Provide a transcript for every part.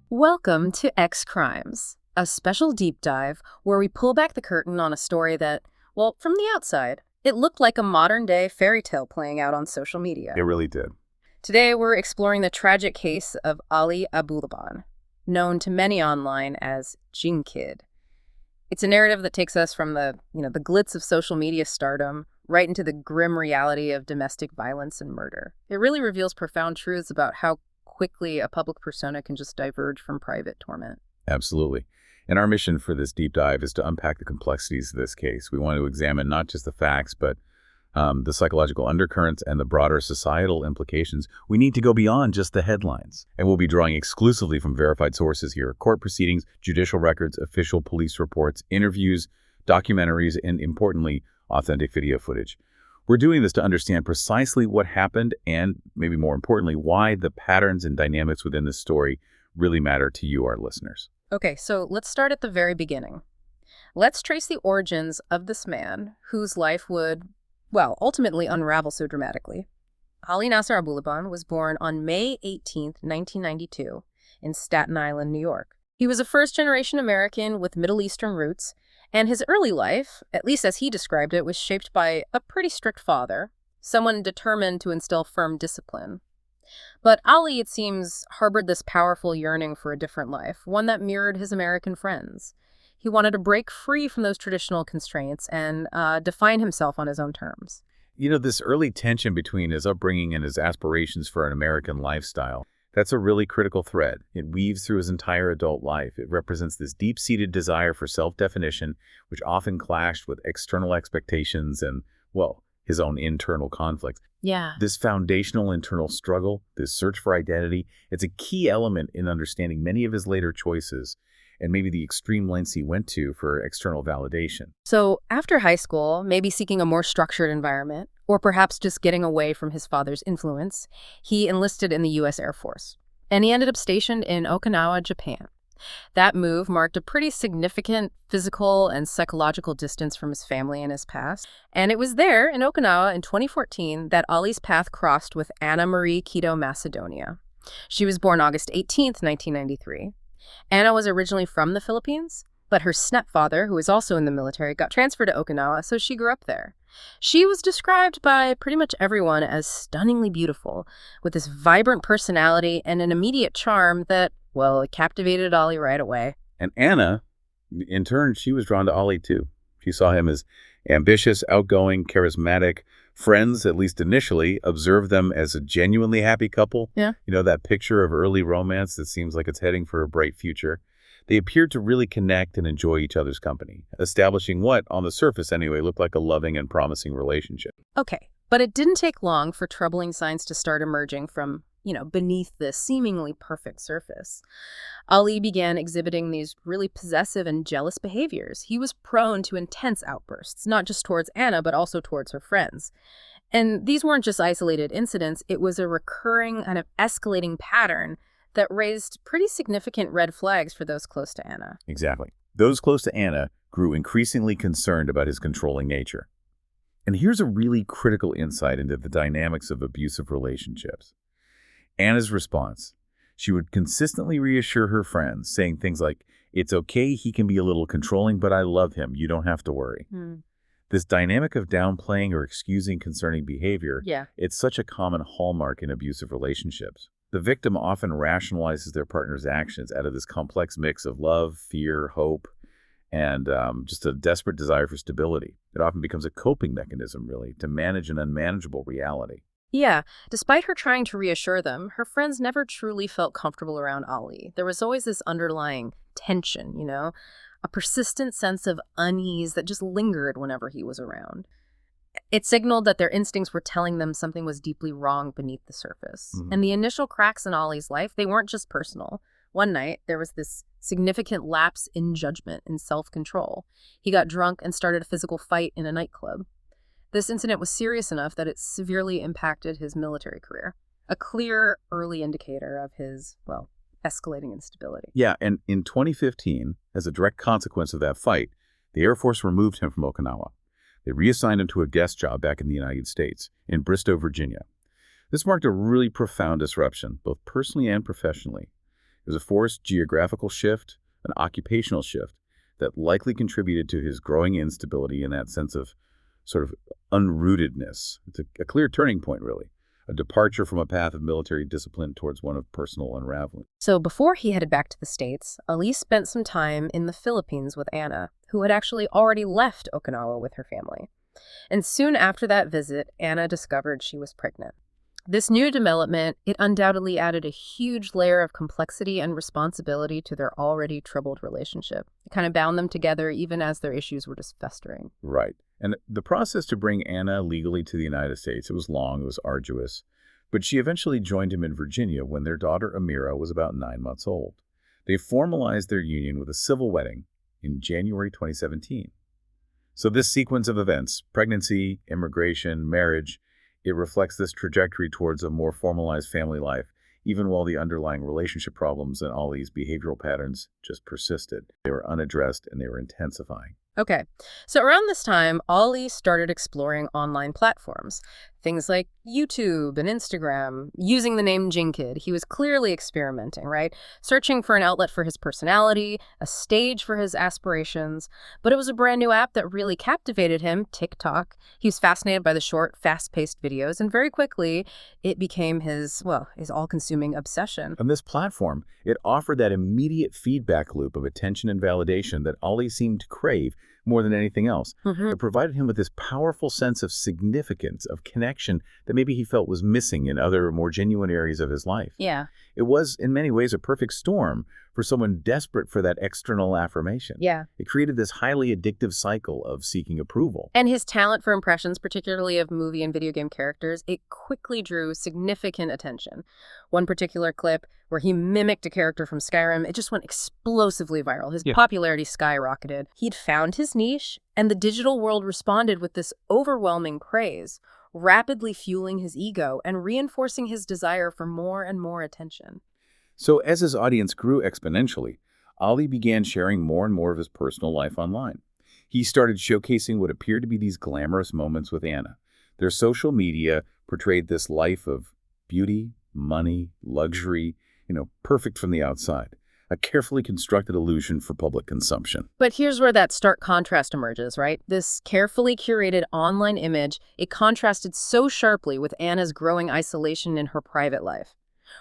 Welcome to X Crimes, a special deep dive where we pull back the curtain on a story that, well, from the outside, it looked like a modern-day fairy tale playing out on social media. It really did. Today, we're exploring the tragic case of Ali Abulaban, known to many online as Jing Kid. It's a narrative that takes us from the glitz of social media stardom right into the grim reality of domestic violence and murder. It really reveals profound truths about how quickly a public persona can just diverge from private torment. Absolutely. And our mission for this deep dive is to unpack the complexities of this case. We want to examine not just the facts, but the psychological undercurrents and the broader societal implications. We need to go beyond just the headlines. And we'll be drawing exclusively from verified sources here: court proceedings, judicial records, official police reports, interviews, documentaries, and importantly, authentic video footage. We're doing this to understand precisely what happened and, maybe more importantly, why the patterns and dynamics within this story really matter to you, our listeners. Okay, so let's start at the very beginning. Let's trace the origins of this man whose life would, well, ultimately unravel so dramatically. Ali Nasser Abulaban was born on May 18, 1992, in Staten Island, New York. He was a first-generation American with Middle Eastern roots, and his early life, at least as he described it, was shaped by a pretty strict father, someone determined to instill firm discipline. But Ali, it seems, harbored this powerful yearning for a different life, one that mirrored his American friends. He wanted to break free from those traditional constraints and define himself on his own terms. You know, this early tension between his upbringing and his aspirations for an American lifestyle, that's a really critical thread. It weaves through his entire adult life. It represents this deep-seated desire for self-definition, which often clashed with external expectations and, well, his own internal conflicts. Yeah. This foundational internal struggle, this search for identity, it's a key element in understanding many of his later choices and maybe the extreme lengths he went to for external validation. So after high school, maybe seeking a more structured environment, or perhaps just getting away from his father's influence, he enlisted in the U.S. Air Force. And he ended up stationed in Okinawa, Japan. That move marked a pretty significant physical and psychological distance from his family and his past. And it was there, in Okinawa, in 2014, that Ali's path crossed with Anna Marie Quito Macedonia. She was born August 18, 1993. Anna was originally from the Philippines, but her stepfather, who was also in the military, got transferred to Okinawa, so she grew up there. She was described by pretty much everyone as stunningly beautiful, with this vibrant personality and an immediate charm that, well, it captivated Ali right away. And Anna, in turn, she was drawn to Ali too. She saw him as ambitious, outgoing, charismatic. Friends, at least initially, observed them as a genuinely happy couple. Yeah. You know, that picture of early romance that seems like it's heading for a bright future. They appeared to really connect and enjoy each other's company, establishing what, on the surface anyway, looked like a loving and promising relationship. Okay, but it didn't take long for troubling signs to start emerging from, beneath this seemingly perfect surface. Ali began exhibiting these really possessive and jealous behaviors. He was prone to intense outbursts, not just towards Anna, but also towards her friends. And these weren't just isolated incidents. It was a recurring kind of escalating pattern that raised pretty significant red flags for those close to Anna. Exactly. Those close to Anna grew increasingly concerned about his controlling nature. And here's a really critical insight into the dynamics of abusive relationships. Anna's response: she would consistently reassure her friends, saying things like, "It's okay, he can be a little controlling, but I love him, you don't have to worry." This dynamic of downplaying or excusing concerning behavior, it's such a common hallmark in abusive relationships. The victim often rationalizes their partner's actions out of this complex mix of love, fear, hope, and just a desperate desire for stability. It often becomes a coping mechanism, really, to manage an unmanageable reality. Yeah, despite her trying to reassure them, her friends never truly felt comfortable around Ali. There was always this underlying tension, a persistent sense of unease that just lingered whenever he was around. It signaled that their instincts were telling them something was deeply wrong beneath the surface. And the initial cracks in Ali's life, they weren't just personal. One night, there was this significant lapse in judgment and self-control. He got drunk and started a physical fight in a nightclub. This incident was serious enough that it severely impacted his military career, a clear early indicator of his, well, escalating instability. Yeah, and in 2015, as a direct consequence of that fight, the Air Force removed him from Okinawa. They reassigned him to a guest job back in the United States, in Bristow, Virginia. This marked a really profound disruption, both personally and professionally. It was a forced geographical shift, an occupational shift that likely contributed to his growing instability and that sense of sort of unrootedness. It's a clear turning point, really. A departure from a path of military discipline towards one of personal unraveling. So before he headed back to the States, Ali spent some time in the Philippines with Anna, who had actually already left Okinawa with her family. And soon after that visit, Anna discovered she was pregnant. This new development, it undoubtedly added a huge layer of complexity and responsibility to their already troubled relationship. It kind of bound them together even as their issues were just festering. Right. And the process to bring Anna legally to the United States, it was long, it was arduous, but she eventually joined him in Virginia when their daughter Amira was about 9 months old. They formalized their union with a civil wedding in January 2017. So this sequence of events, pregnancy, immigration, marriage, it reflects this trajectory towards a more formalized family life, even while the underlying relationship problems and all these behavioral patterns just persisted. They were unaddressed and they were intensifying. Okay, so around this time, Ali started exploring online platforms, things like YouTube and Instagram, using the name Jinkid. He was clearly experimenting, right? Searching for an outlet for his personality, a stage for his aspirations. But it was a brand new app that really captivated him, TikTok. He was fascinated by the short, fast-paced videos, and very quickly, it became his all-consuming obsession. On this platform, it offered that immediate feedback loop of attention and validation that Ali seemed to crave more than anything else. It provided him with this powerful sense of significance, of connection that maybe he felt was missing in other more genuine areas of his life. Yeah. It was, in many ways, a perfect storm for someone desperate for that external affirmation. Yeah. It created this highly addictive cycle of seeking approval. And his talent for impressions, particularly of movie and video game characters, it quickly drew significant attention. One particular clip where he mimicked a character from Skyrim, it just went explosively viral. His popularity skyrocketed. He'd found his niche, and the digital world responded with this overwhelming praise, rapidly fueling his ego and reinforcing his desire for more and more attention. So as his audience grew exponentially, Ali began sharing more and more of his personal life online. He started showcasing what appeared to be these glamorous moments with Anna. Their social media portrayed this life of beauty, money, luxury, perfect from the outside. A carefully constructed illusion for public consumption. But here's where that stark contrast emerges, right? This carefully curated online image, it contrasted so sharply with Anna's growing isolation in her private life.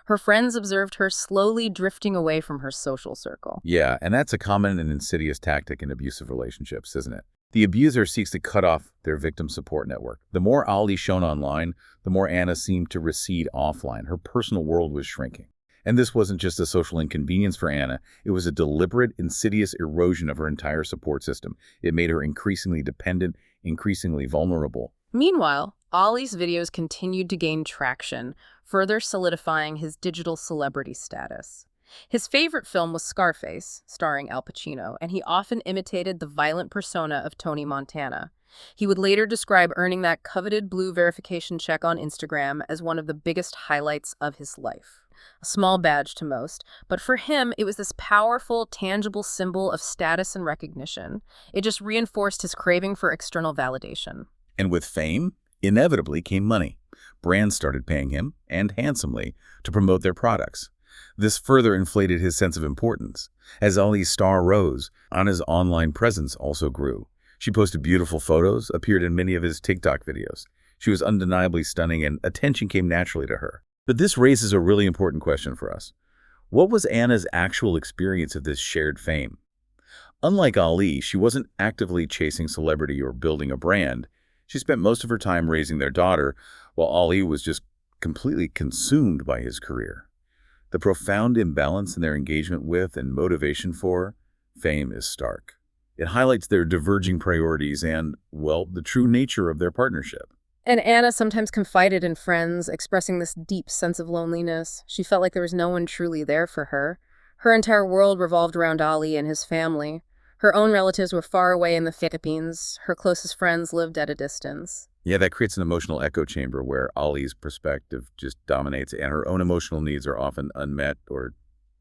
Her friends observed her slowly drifting away from her social circle. Yeah, and that's a common and insidious tactic in abusive relationships, isn't it? The abuser seeks to cut off their victim support network. The more Ali shone online, the more Anna seemed to recede offline. Her personal world was shrinking. And this wasn't just a social inconvenience for Anna. It was a deliberate, insidious erosion of her entire support system. It made her increasingly dependent, increasingly vulnerable. Meanwhile, Ali's videos continued to gain traction, further solidifying his digital celebrity status. His favorite film was Scarface, starring Al Pacino, and he often imitated the violent persona of Tony Montana. He would later describe earning that coveted blue verification check on Instagram as one of the biggest highlights of his life. A small badge to most, but for him, it was this powerful, tangible symbol of status and recognition. It just reinforced his craving for external validation. And with fame, inevitably came money. Brands started paying him, and handsomely, to promote their products. This further inflated his sense of importance. As Ali's star rose, Anna's online presence also grew. She posted beautiful photos, appeared in many of his TikTok videos. She was undeniably stunning, and attention came naturally to her. But this raises a really important question for us. What was Anna's actual experience of this shared fame? Unlike Ali, she wasn't actively chasing celebrity or building a brand. She spent most of her time raising their daughter, while Ali was just completely consumed by his career. The profound imbalance in their engagement with and motivation for fame is stark. It highlights their diverging priorities and, the true nature of their partnership. And Anna sometimes confided in friends, expressing this deep sense of loneliness. She felt like there was no one truly there for her. Her entire world revolved around Ali and his family. Her own relatives were far away in the Philippines. Her closest friends lived at a distance. Yeah, that creates an emotional echo chamber where Ali's perspective just dominates and her own emotional needs are often unmet or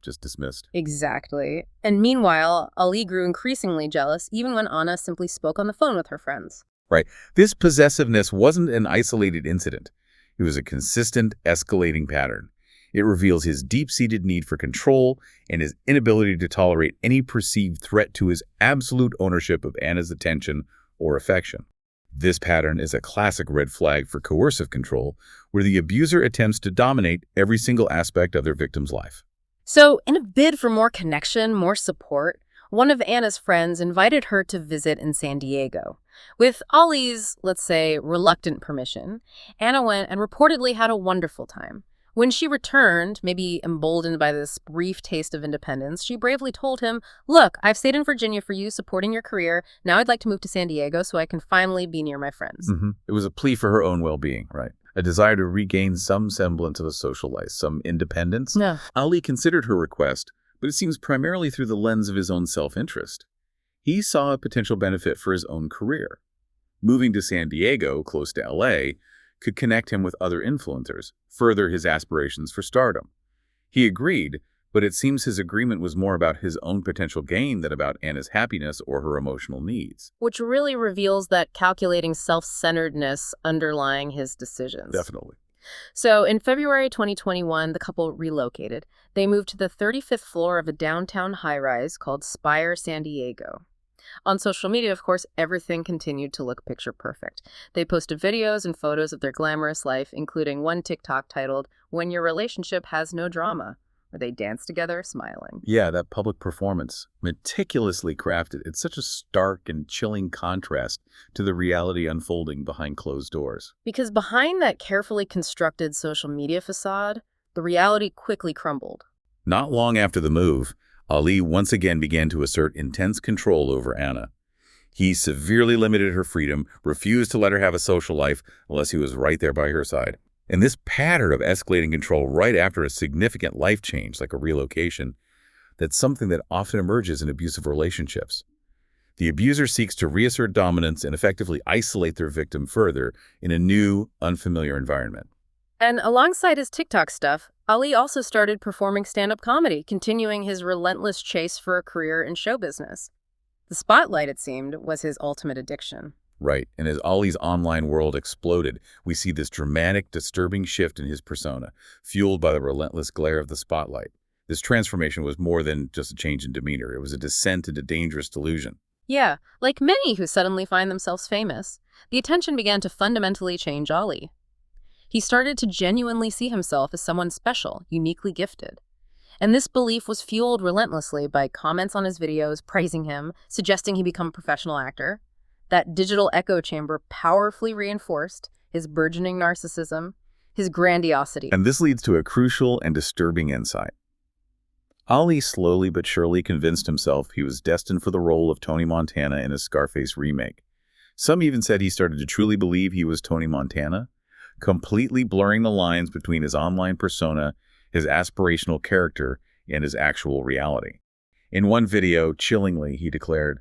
just dismissed. Exactly. And meanwhile, Ali grew increasingly jealous even when Anna simply spoke on the phone with her friends. Right. This possessiveness wasn't an isolated incident. It was a consistent, escalating pattern. It reveals his deep-seated need for control and his inability to tolerate any perceived threat to his absolute ownership of Anna's attention or affection. This pattern is a classic red flag for coercive control, where the abuser attempts to dominate every single aspect of their victim's life. So, in a bid for more connection, more support, one of Anna's friends invited her to visit in San Diego. With Ollie's, let's say, reluctant permission, Anna went and reportedly had a wonderful time. When she returned, maybe emboldened by this brief taste of independence, she bravely told him, "Look, I've stayed in Virginia for you, supporting your career. Now I'd like to move to San Diego so I can finally be near my friends." It was a plea for her own well-being, right? A desire to regain some semblance of a social life, some independence. Yeah. Ali considered her request, but it seems primarily through the lens of his own self-interest. He saw a potential benefit for his own career. Moving to San Diego, close to LA, could connect him with other influencers, further his aspirations for stardom. He agreed, but it seems his agreement was more about his own potential gain than about Anna's happiness or her emotional needs. Which really reveals that calculating self-centeredness underlying his decisions. Definitely. So in February 2021, the couple relocated. They moved to the 35th floor of a downtown high-rise called Spire San Diego. On social media, of course, everything continued to look picture perfect. They posted videos and photos of their glamorous life, including one TikTok titled, "When Your Relationship Has No Drama," where they danced together, smiling. Yeah, that public performance, meticulously crafted. It's such a stark and chilling contrast to the reality unfolding behind closed doors. Because behind that carefully constructed social media facade, the reality quickly crumbled. Not long after the move, Ali once again began to assert intense control over Anna. He severely limited her freedom, refused to let her have a social life unless he was right there by her side. And this pattern of escalating control right after a significant life change, like a relocation, that's something that often emerges in abusive relationships. The abuser seeks to reassert dominance and effectively isolate their victim further in a new, unfamiliar environment. And alongside his TikTok stuff, Ali also started performing stand-up comedy, continuing his relentless chase for a career in show business. The spotlight, it seemed, was his ultimate addiction. Right, and as Ali's online world exploded, we see this dramatic, disturbing shift in his persona, fueled by the relentless glare of the spotlight. This transformation was more than just a change in demeanor. It was a descent into dangerous delusion. Yeah, like many who suddenly find themselves famous, the attention began to fundamentally change Ali. He started to genuinely see himself as someone special, uniquely gifted. And this belief was fueled relentlessly by comments on his videos praising him, suggesting he become a professional actor. That digital echo chamber powerfully reinforced his burgeoning narcissism, his grandiosity. And this leads to a crucial and disturbing insight. Ali slowly but surely convinced himself he was destined for the role of Tony Montana in a Scarface remake. Some even said he started to truly believe he was Tony Montana, completely blurring the lines between his online persona, his aspirational character, and his actual reality. In one video, chillingly, he declared,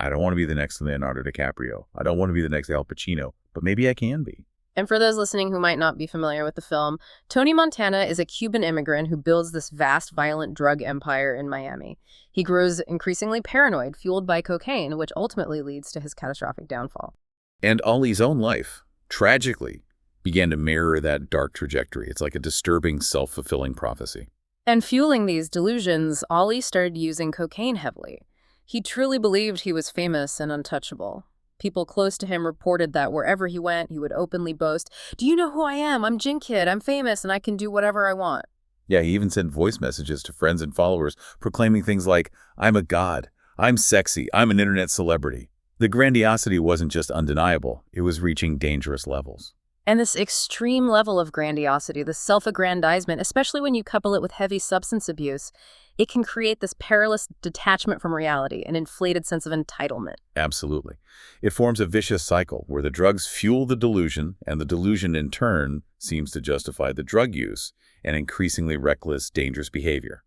"I don't want to be the next Leonardo DiCaprio. I don't want to be the next Al Pacino, but maybe I can be." And for those listening who might not be familiar with the film, Tony Montana is a Cuban immigrant who builds this vast, violent drug empire in Miami. He grows increasingly paranoid, fueled by cocaine, which ultimately leads to his catastrophic downfall. And Ali's own life, tragically, began to mirror that dark trajectory. It's like a disturbing, self-fulfilling prophecy. And fueling these delusions, Ali started using cocaine heavily. He truly believed he was famous and untouchable. People close to him reported that wherever he went, he would openly boast, "Do you know who I am? I'm Jin Kid. I'm famous and I can do whatever I want." Yeah, he even sent voice messages to friends and followers proclaiming things like, "I'm a god, I'm sexy, I'm an internet celebrity." The grandiosity wasn't just undeniable, it was reaching dangerous levels. And this extreme level of grandiosity, the self-aggrandizement, especially when you couple it with heavy substance abuse, it can create this perilous detachment from reality, an inflated sense of entitlement. Absolutely. It forms a vicious cycle where the drugs fuel the delusion, and the delusion in turn seems to justify the drug use and increasingly reckless, dangerous behavior.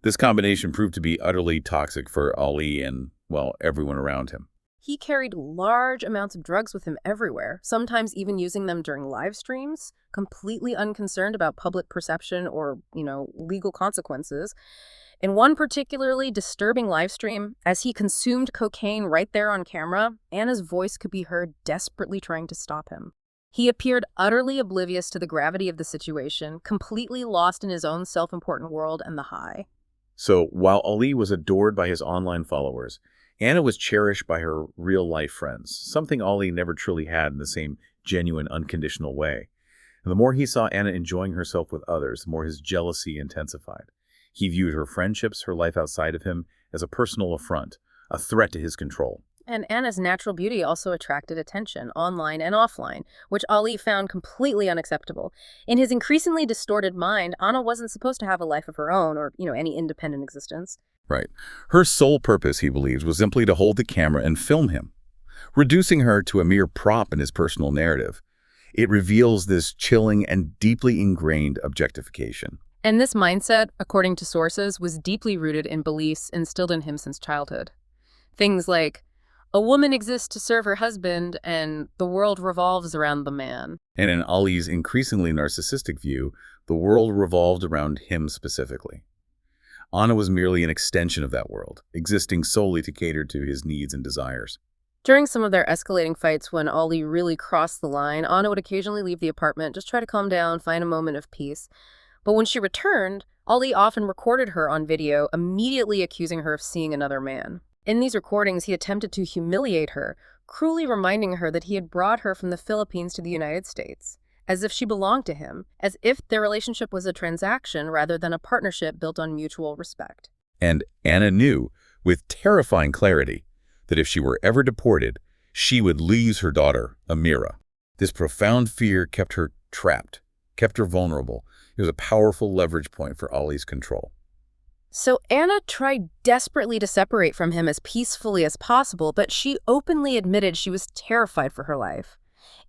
This combination proved to be utterly toxic for Ali and, well, everyone around him. He carried large amounts of drugs with him everywhere, sometimes even using them during live streams, completely unconcerned about public perception or, legal consequences. In one particularly disturbing live stream, as he consumed cocaine right there on camera, Anna's voice could be heard desperately trying to stop him. He appeared utterly oblivious to the gravity of the situation, completely lost in his own self-important world and the high. So while Ali was adored by his online followers, Anna was cherished by her real-life friends, something Ali never truly had in the same genuine, unconditional way. And the more he saw Anna enjoying herself with others, the more his jealousy intensified. He viewed her friendships, her life outside of him, as a personal affront, a threat to his control. And Anna's natural beauty also attracted attention, online and offline, which Ali found completely unacceptable. In his increasingly distorted mind, Anna wasn't supposed to have a life of her own or, any independent existence. Right. Her sole purpose, he believes, was simply to hold the camera and film him, reducing her to a mere prop in his personal narrative. It reveals this chilling and deeply ingrained objectification. And this mindset, according to sources, was deeply rooted in beliefs instilled in him since childhood. Things like, a woman exists to serve her husband, and the world revolves around the man. And in Ali's increasingly narcissistic view, the world revolved around him specifically. Anna was merely an extension of that world, existing solely to cater to his needs and desires. During some of their escalating fights, when Ali really crossed the line, Anna would occasionally leave the apartment, just try to calm down, find a moment of peace. But when she returned, Ali often recorded her on video, immediately accusing her of seeing another man. In these recordings, he attempted to humiliate her, cruelly reminding her that he had brought her from the Philippines to the United States, as if she belonged to him, as if their relationship was a transaction rather than a partnership built on mutual respect. And Anna knew, with terrifying clarity, that if she were ever deported, she would lose her daughter, Amira. This profound fear kept her trapped, kept her vulnerable. It was a powerful leverage point for Ali's control. So Anna tried desperately to separate from him as peacefully as possible, but she openly admitted she was terrified for her life.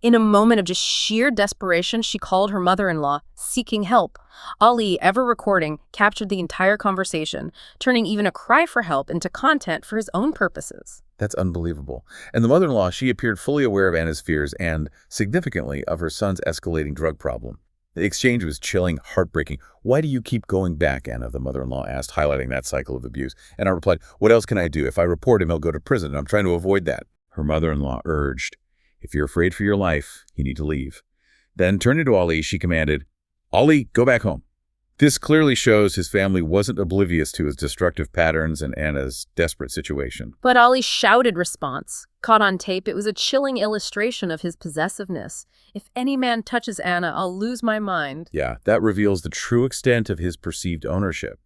In a moment of just sheer desperation, she called her mother-in-law, seeking help. Ali, ever recording, captured the entire conversation, turning even a cry for help into content for his own purposes. That's unbelievable. And the mother-in-law, she appeared fully aware of Anna's fears and, significantly, of her son's escalating drug problem. The exchange was chilling, heartbreaking. "Why do you keep going back, Anna?" the mother-in-law asked, highlighting that cycle of abuse. And I replied, "What else can I do? If I report him, he'll go to prison. I'm trying to avoid that." Her mother-in-law urged, "If you're afraid for your life, you need to leave." Then, turning to Ali, she commanded, "Ali, go back home." This clearly shows his family wasn't oblivious to his destructive patterns and Anna's desperate situation. But Ali shouted response. Caught on tape, it was a chilling illustration of his possessiveness. "If any man touches Anna, I'll lose my mind." Yeah, that reveals the true extent of his perceived ownership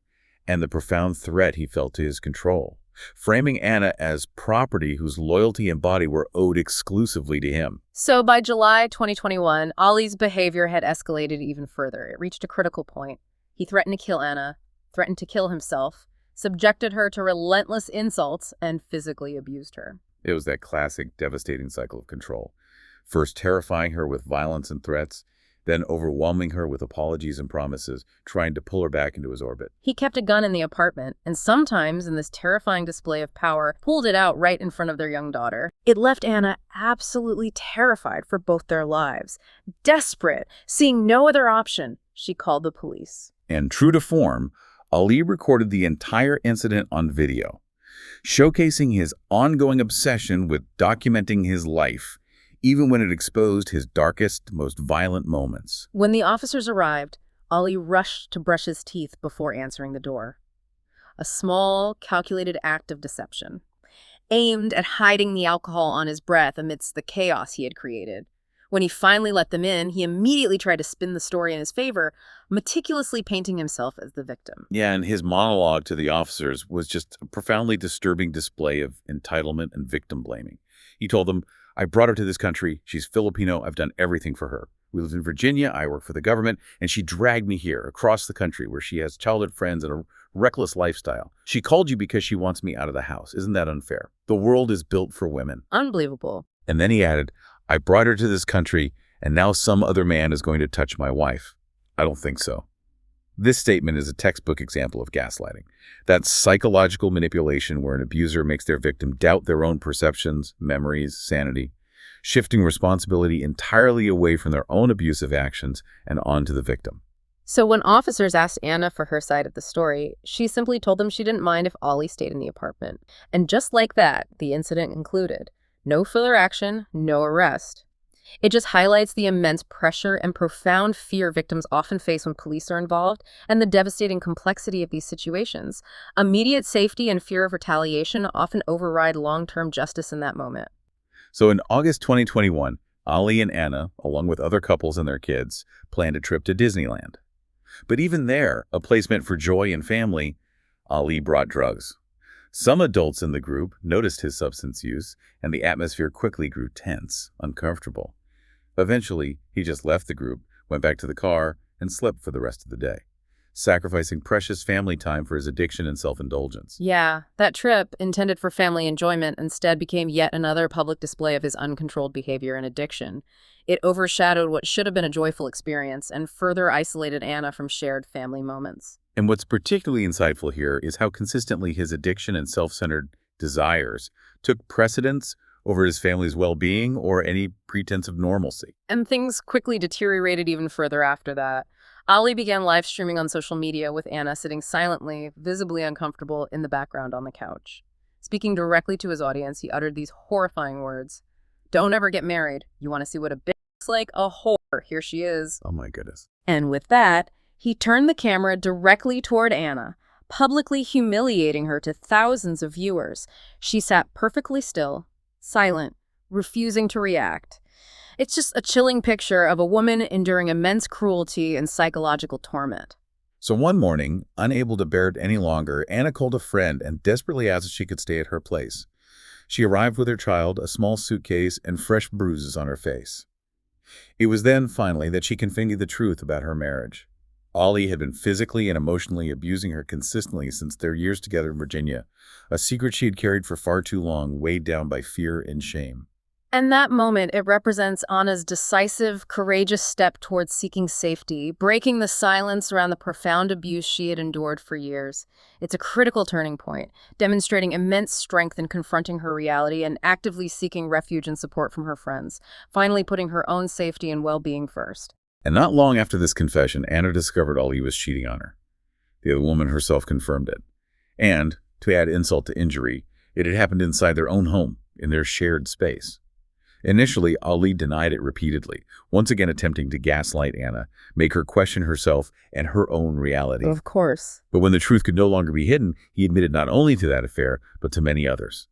and the profound threat he felt to his control, framing Anna as property whose loyalty and body were owed exclusively to him. So by July 2021, Ali's behavior had escalated even further. It reached a critical point. He threatened to kill Anna, threatened to kill himself, subjected her to relentless insults, and physically abused her. It was that classic, devastating cycle of control. First terrifying her with violence and threats, then overwhelming her with apologies and promises, trying to pull her back into his orbit. He kept a gun in the apartment, and sometimes, in this terrifying display of power, pulled it out right in front of their young daughter. It left Anna absolutely terrified for both their lives. Desperate, seeing no other option, she called the police. And true to form, Ali recorded the entire incident on video, showcasing his ongoing obsession with documenting his life, even when it exposed his darkest, most violent moments. When the officers arrived, Ali rushed to brush his teeth before answering the door. A small, calculated act of deception, aimed at hiding the alcohol on his breath amidst the chaos he had created. When he finally let them in, he immediately tried to spin the story in his favor, meticulously painting himself as the victim. Yeah, and his monologue to the officers was just a profoundly disturbing display of entitlement and victim blaming. He told them, "I brought her to this country. She's Filipino. I've done everything for her. We live in Virginia. I work for the government. And she dragged me here across the country where she has childhood friends and a reckless lifestyle. She called you because she wants me out of the house. Isn't that unfair? The world is built for women." Unbelievable. And then he added, "I brought her to this country, and now some other man is going to touch my wife. I don't think so." This statement is a textbook example of gaslighting. That's psychological manipulation where an abuser makes their victim doubt their own perceptions, memories, sanity, shifting responsibility entirely away from their own abusive actions and onto the victim. So when officers asked Anna for her side of the story, she simply told them she didn't mind if Ali stayed in the apartment. And just like that, the incident concluded. No further action, no arrest. It just highlights the immense pressure and profound fear victims often face when police are involved, and the devastating complexity of these situations. Immediate safety and fear of retaliation often override long-term justice in that moment. So in August 2021, Ali and Anna, along with other couples and their kids, planned a trip to Disneyland. But even there, a place meant for joy and family, Ali brought drugs. Some adults in the group noticed his substance use, and the atmosphere quickly grew tense, uncomfortable. Eventually, he just left the group, went back to the car, and slept for the rest of the day, sacrificing precious family time for his addiction and self-indulgence. Yeah, that trip, intended for family enjoyment, instead became yet another public display of his uncontrolled behavior and addiction. It overshadowed what should have been a joyful experience and further isolated Anna from shared family moments. And what's particularly insightful here is how consistently his addiction and self-centered desires took precedence over his family's well-being or any pretense of normalcy. And things quickly deteriorated even further after that. Ali began live streaming on social media with Anna sitting silently, visibly uncomfortable in the background on the couch. Speaking directly to his audience, he uttered these horrifying words. "Don't ever get married. You want to see what a bitch looks like? A whore. Here she is." Oh my goodness. And with that, he turned the camera directly toward Anna, publicly humiliating her to thousands of viewers. She sat perfectly still, silent, refusing to react. It's just a chilling picture of a woman enduring immense cruelty and psychological torment. So one morning, unable to bear it any longer, Anna called a friend and desperately asked if she could stay at her place. She arrived with her child, a small suitcase, and fresh bruises on her face. It was then, finally, that she confided the truth about her marriage. Ali had been physically and emotionally abusing her consistently since their years together in Virginia, a secret she had carried for far too long, weighed down by fear and shame. And that moment, it represents Anna's decisive, courageous step towards seeking safety, breaking the silence around the profound abuse she had endured for years. It's a critical turning point, demonstrating immense strength in confronting her reality and actively seeking refuge and support from her friends, finally putting her own safety and well-being first. And not long after this confession, Anna discovered Ali was cheating on her. The other woman herself confirmed it. And, to add insult to injury, it had happened inside their own home, in their shared space. Initially, Ali denied it repeatedly, once again attempting to gaslight Anna, make her question herself and her own reality. Of course. But when the truth could no longer be hidden, he admitted not only to that affair, but to many others.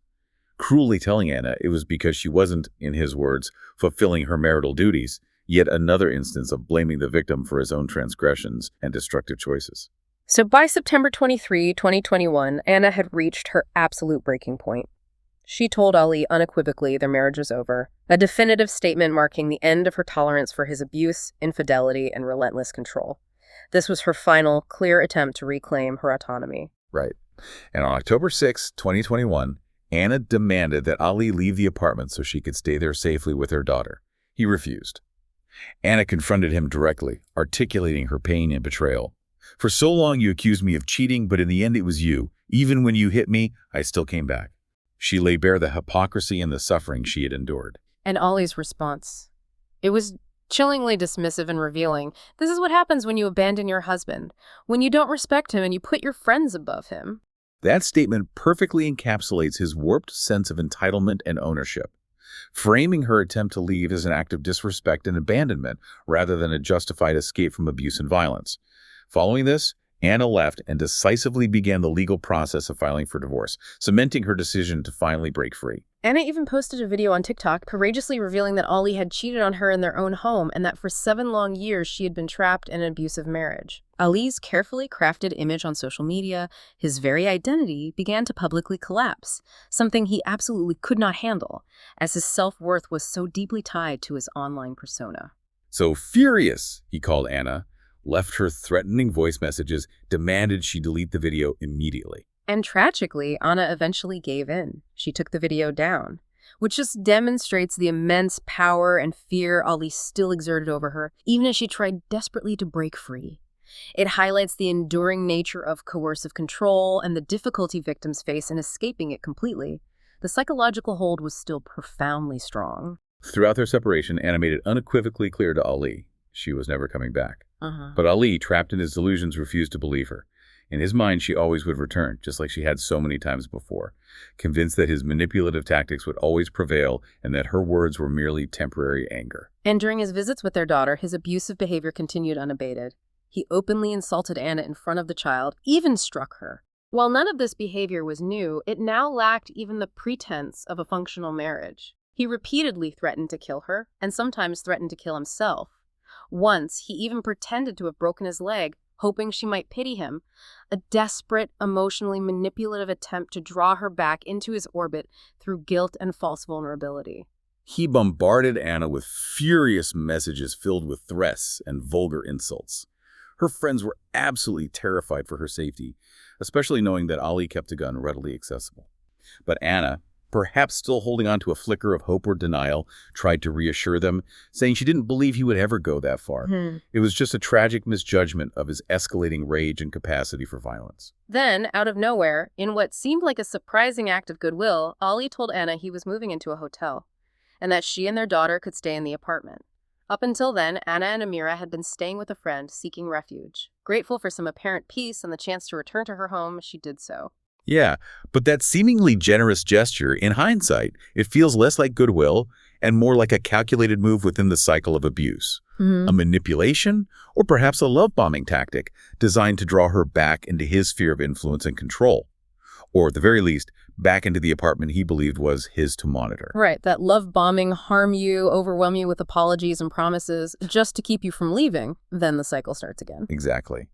Cruelly telling Anna it was because she wasn't, in his words, fulfilling her marital duties, yet another instance of blaming the victim for his own transgressions and destructive choices. So by September 23, 2021, Anna had reached her absolute breaking point. She told Ali unequivocally their marriage was over, a definitive statement marking the end of her tolerance for his abuse, infidelity, and relentless control. This was her final, clear attempt to reclaim her autonomy. Right. And on October 6, 2021, Anna demanded that Ali leave the apartment so she could stay there safely with her daughter. He refused. Anna confronted him directly, articulating her pain and betrayal. "For so long you accused me of cheating, but in the end it was you. Even when you hit me, I still came back." She laid bare the hypocrisy and the suffering she had endured. And Ali's response. It was chillingly dismissive and revealing. This is what happens when you abandon your husband, when you don't respect him and you put your friends above him. That statement perfectly encapsulates his warped sense of entitlement and ownership, framing her attempt to leave as an act of disrespect and abandonment rather than a justified escape from abuse and violence. Following this, Anna left and decisively began the legal process of filing for divorce, cementing her decision to finally break free. Anna even posted a video on TikTok courageously revealing that Ali had cheated on her in their own home and that for 7 long years she had been trapped in an abusive marriage. Ali's carefully crafted image on social media, his very identity, began to publicly collapse, something he absolutely could not handle, as his self-worth was so deeply tied to his online persona. So furious, he called Anna, left her threatening voice messages, demanded she delete the video immediately. And tragically, Anna eventually gave in. She took the video down, which just demonstrates the immense power and fear Ali still exerted over her, even as she tried desperately to break free. It highlights the enduring nature of coercive control and the difficulty victims face in escaping it completely. The psychological hold was still profoundly strong. Throughout their separation, Anna made it unequivocally clear to Ali she was never coming back. But Ali, trapped in his delusions, refused to believe her. In his mind, she always would return, just like she had so many times before, convinced that his manipulative tactics would always prevail and that her words were merely temporary anger. And during his visits with their daughter, his abusive behavior continued unabated. He openly insulted Anna in front of the child, even struck her. While none of this behavior was new, it now lacked even the pretense of a functional marriage. He repeatedly threatened to kill her, and sometimes threatened to kill himself. Once, he even pretended to have broken his leg, hoping she might pity him, a desperate, emotionally manipulative attempt to draw her back into his orbit through guilt and false vulnerability. He bombarded Anna with furious messages filled with threats and vulgar insults. Her friends were absolutely terrified for her safety, especially knowing that Ali kept a gun readily accessible. But Anna, perhaps still holding on to a flicker of hope or denial, tried to reassure them, saying she didn't believe he would ever go that far. It was just a tragic misjudgment of his escalating rage and capacity for violence. Then, out of nowhere, in what seemed like a surprising act of goodwill, Ali told Anna he was moving into a hotel, and that she and their daughter could stay in the apartment. Up until then, Anna and Amira had been staying with a friend, seeking refuge. Grateful for some apparent peace and the chance to return to her home, she did so. Yeah, but that seemingly generous gesture, in hindsight, it feels less like goodwill and more like a calculated move within the cycle of abuse. A manipulation, or perhaps a love-bombing tactic designed to draw her back into his sphere of influence and control. Or at the very least, back into the apartment he believed was his to monitor. Right, that love bombing, harm you, overwhelm you with apologies and promises just to keep you from leaving, then the cycle starts again. Exactly.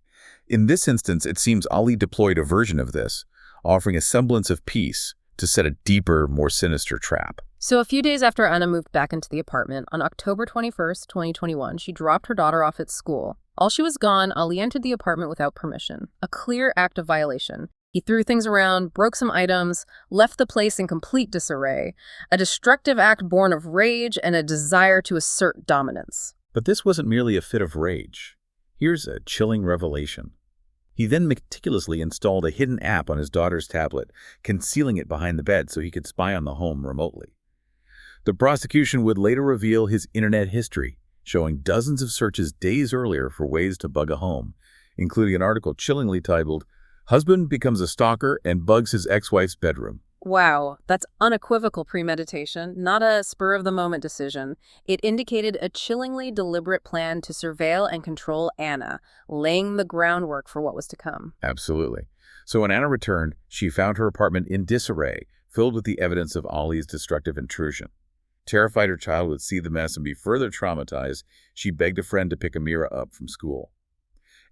In this instance, it seems Ali deployed a version of this, offering a semblance of peace to set a deeper, more sinister trap. So a few days after Anna moved back into the apartment, on October 21st, 2021, she dropped her daughter off at school. While she was gone, Ali entered the apartment without permission, a clear act of violation. He threw things around, broke some items, left the place in complete disarray, a destructive act born of rage and a desire to assert dominance. But this wasn't merely a fit of rage. Here's a chilling revelation. He then meticulously installed a hidden app on his daughter's tablet, concealing it behind the bed so he could spy on the home remotely. The prosecution would later reveal his internet history, showing dozens of searches days earlier for ways to bug a home, including an article chillingly titled, "Husband Becomes a Stalker and Bugs His Ex-Wife's Bedroom." Wow, that's unequivocal premeditation, not a spur-of-the-moment decision. It indicated a chillingly deliberate plan to surveil and control Anna, laying the groundwork for what was to come. Absolutely. So when Anna returned, she found her apartment in disarray, filled with the evidence of Ali's destructive intrusion. Terrified her child would see the mess and be further traumatized, she begged a friend to pick Amira up from school.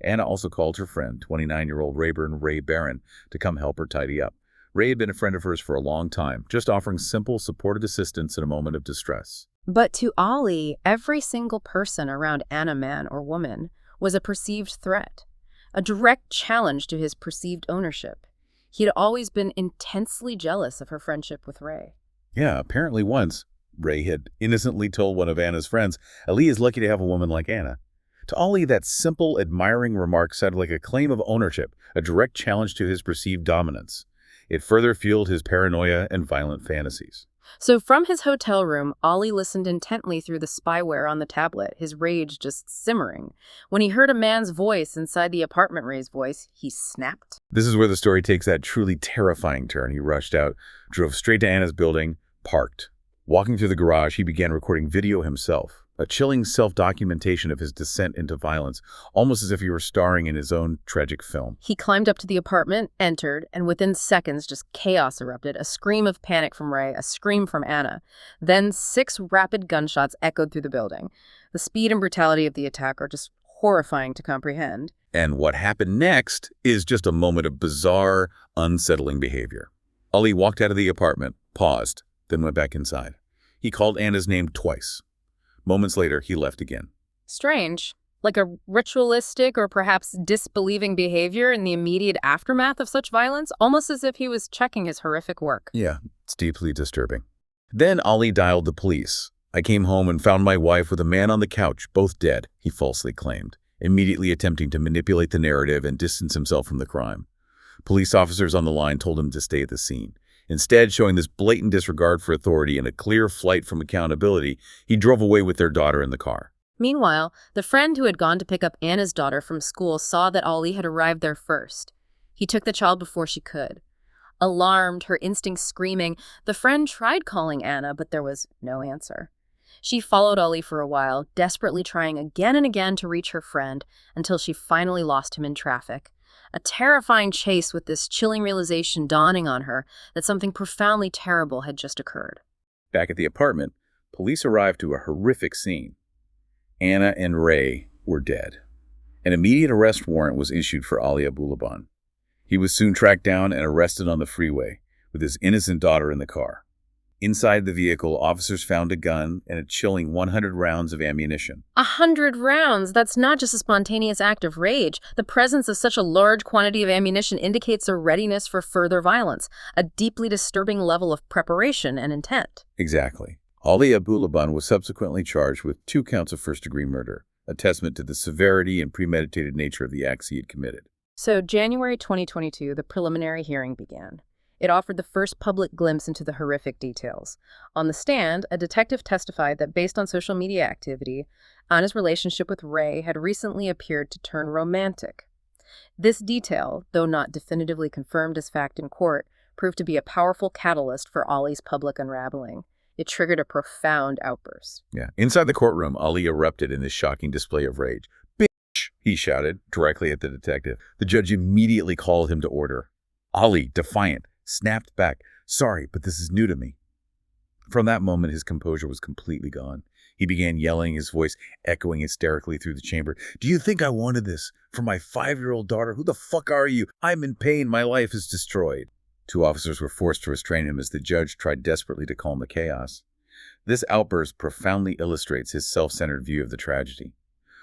Anna also called her friend, 29-year-old Rayburn Ray Barron, to come help her tidy up. Ray had been a friend of hers for a long time, just offering simple, supported assistance in a moment of distress. But to Ali, every single person around Anna, man or woman, was a perceived threat, a direct challenge to his perceived ownership. He had always been intensely jealous of her friendship with Ray. Yeah, apparently once, Ray had innocently told one of Anna's friends, "Ali is lucky to have a woman like Anna." To Ali, that simple, admiring remark sounded like a claim of ownership, a direct challenge to his perceived dominance. It further fueled his paranoia and violent fantasies. So from his hotel room, Ali listened intently through the spyware on the tablet, his rage just simmering. When he heard a man's voice inside the apartment, Ray's voice, he snapped. This is where the story takes that truly terrifying turn. He rushed out, drove straight to Anna's building, parked. Walking through the garage, he began recording video himself, a chilling self-documentation of his descent into violence, almost as if he were starring in his own tragic film. He climbed up to the apartment, entered, and within seconds, just chaos erupted. A scream of panic from Ray, a scream from Anna. Then 6 rapid gunshots echoed through the building. The speed and brutality of the attack are just horrifying to comprehend. And what happened next is just a moment of bizarre, unsettling behavior. Ali walked out of the apartment, paused, then went back inside. He called Anna's name twice. Moments later, he left again. Strange. Like a ritualistic or perhaps disbelieving behavior in the immediate aftermath of such violence, almost as if he was checking his horrific work. Yeah, it's deeply disturbing. Then Ali dialed the police. "I came home and found my wife with a man on the couch, both dead," he falsely claimed, immediately attempting to manipulate the narrative and distance himself from the crime. Police officers on the line told him to stay at the scene. Instead, showing this blatant disregard for authority and a clear flight from accountability, he drove away with their daughter in the car. Meanwhile, the friend who had gone to pick up Anna's daughter from school saw that Ali had arrived there first. He took the child before she could. Alarmed, her instincts screaming, the friend tried calling Anna, but there was no answer. She followed Ali for a while, desperately trying again and again to reach her friend, until she finally lost him in traffic. A terrifying chase with this chilling realization dawning on her that something profoundly terrible had just occurred. Back at the apartment, police arrived to a horrific scene. Anna and Ray were dead. An immediate arrest warrant was issued for Ali Abulaban. He was soon tracked down and arrested on the freeway, with his innocent daughter in the car. Inside the vehicle, officers found a gun and a chilling 100 rounds of ammunition. 100 rounds? That's not just a spontaneous act of rage. The presence of such a large quantity of ammunition indicates a readiness for further violence, a deeply disturbing level of preparation and intent. Exactly. Ali Abulaban was subsequently charged with 2 counts of first-degree murder, a testament to the severity and premeditated nature of the acts he had committed. So, January 2022, the preliminary hearing began. It offered the first public glimpse into the horrific details. On the stand, a detective testified that based on social media activity, Anna's relationship with Ray had recently appeared to turn romantic. This detail, though not definitively confirmed as fact in court, proved to be a powerful catalyst for Ali's public unraveling. It triggered a profound outburst. Inside the courtroom, Ali erupted in this shocking display of rage. "Bitch!" he shouted directly at the detective. The judge immediately called him to order. Ali, defiant, snapped back, "Sorry, but this is new to me." From that moment, his composure was completely gone. He began yelling, his voice echoing hysterically through the chamber. "Do you think I wanted this? For my 5-year-old daughter? Who the fuck are you? I'm in pain. My life is destroyed." 2 officers were forced to restrain him as the judge tried desperately to calm the chaos. This outburst profoundly illustrates his self-centered view of the tragedy,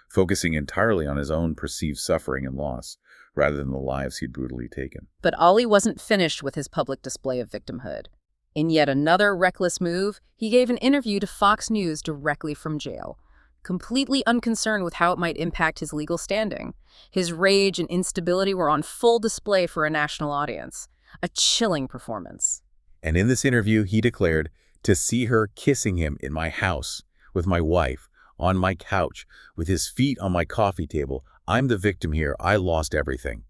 focusing entirely on his own perceived suffering and loss, rather than the lives he'd brutally taken. But Ali wasn't finished with his public display of victimhood. In yet another reckless move, he gave an interview to Fox News directly from jail, completely unconcerned with how it might impact his legal standing. His rage and instability were on full display for a national audience. A chilling performance. And in this interview, he declared, "To see her kissing him in my house, with my wife, on my couch, with his feet on my coffee table, I'm the victim here, I lost everything."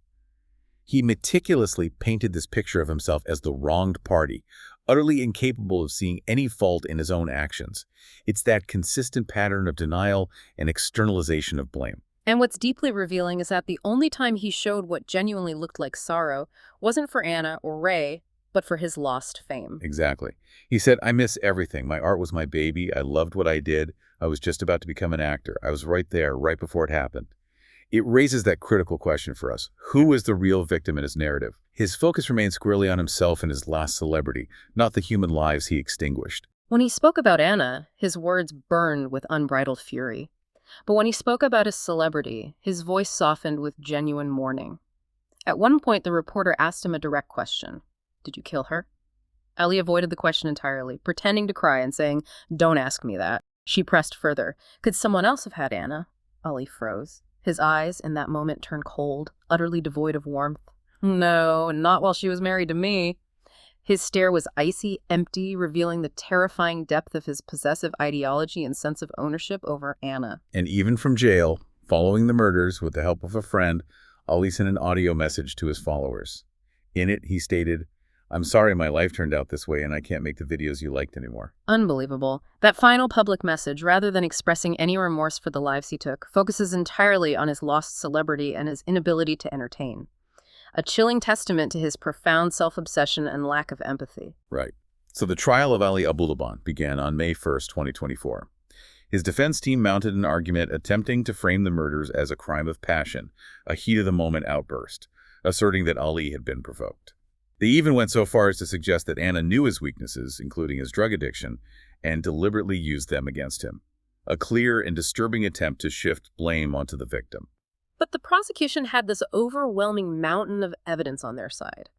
He meticulously painted this picture of himself as the wronged party, utterly incapable of seeing any fault in his own actions. It's that consistent pattern of denial and externalization of blame. And what's deeply revealing is that the only time he showed what genuinely looked like sorrow wasn't for Anna or Ray, but for his lost fame. Exactly. He said, "I miss everything. My art was my baby. I loved what I did. I was just about to become an actor. I was right there, right before it happened." It raises that critical question for us. Who is the real victim in his narrative? His focus remains squarely on himself and his lost celebrity, not the human lives he extinguished. When he spoke about Anna, his words burned with unbridled fury. But when he spoke about his celebrity, his voice softened with genuine mourning. At one point, the reporter asked him a direct question. "Did you kill her?" Ali avoided the question entirely, pretending to cry and saying, "Don't ask me that." She pressed further. "Could someone else have had Anna?" Ali froze. His eyes, in that moment, turned cold, utterly devoid of warmth. "No, not while she was married to me." His stare was icy, empty, revealing the terrifying depth of his possessive ideology and sense of ownership over Anna. And even from jail, following the murders with the help of a friend, Ali sent an audio message to his followers. In it, he stated, "I'm sorry my life turned out this way and I can't make the videos you liked anymore." Unbelievable. That final public message, rather than expressing any remorse for the lives he took, focuses entirely on his lost celebrity and his inability to entertain. A chilling testament to his profound self-obsession and lack of empathy. Right. So the trial of Ali Abulaban began on May 1st, 2024. His defense team mounted an argument attempting to frame the murders as a crime of passion, a heat-of-the-moment outburst, asserting that Ali had been provoked. They even went so far as to suggest that Anna knew his weaknesses, including his drug addiction, and deliberately used them against him. A clear and disturbing attempt to shift blame onto the victim. But the prosecution had this overwhelming mountain of evidence on their side.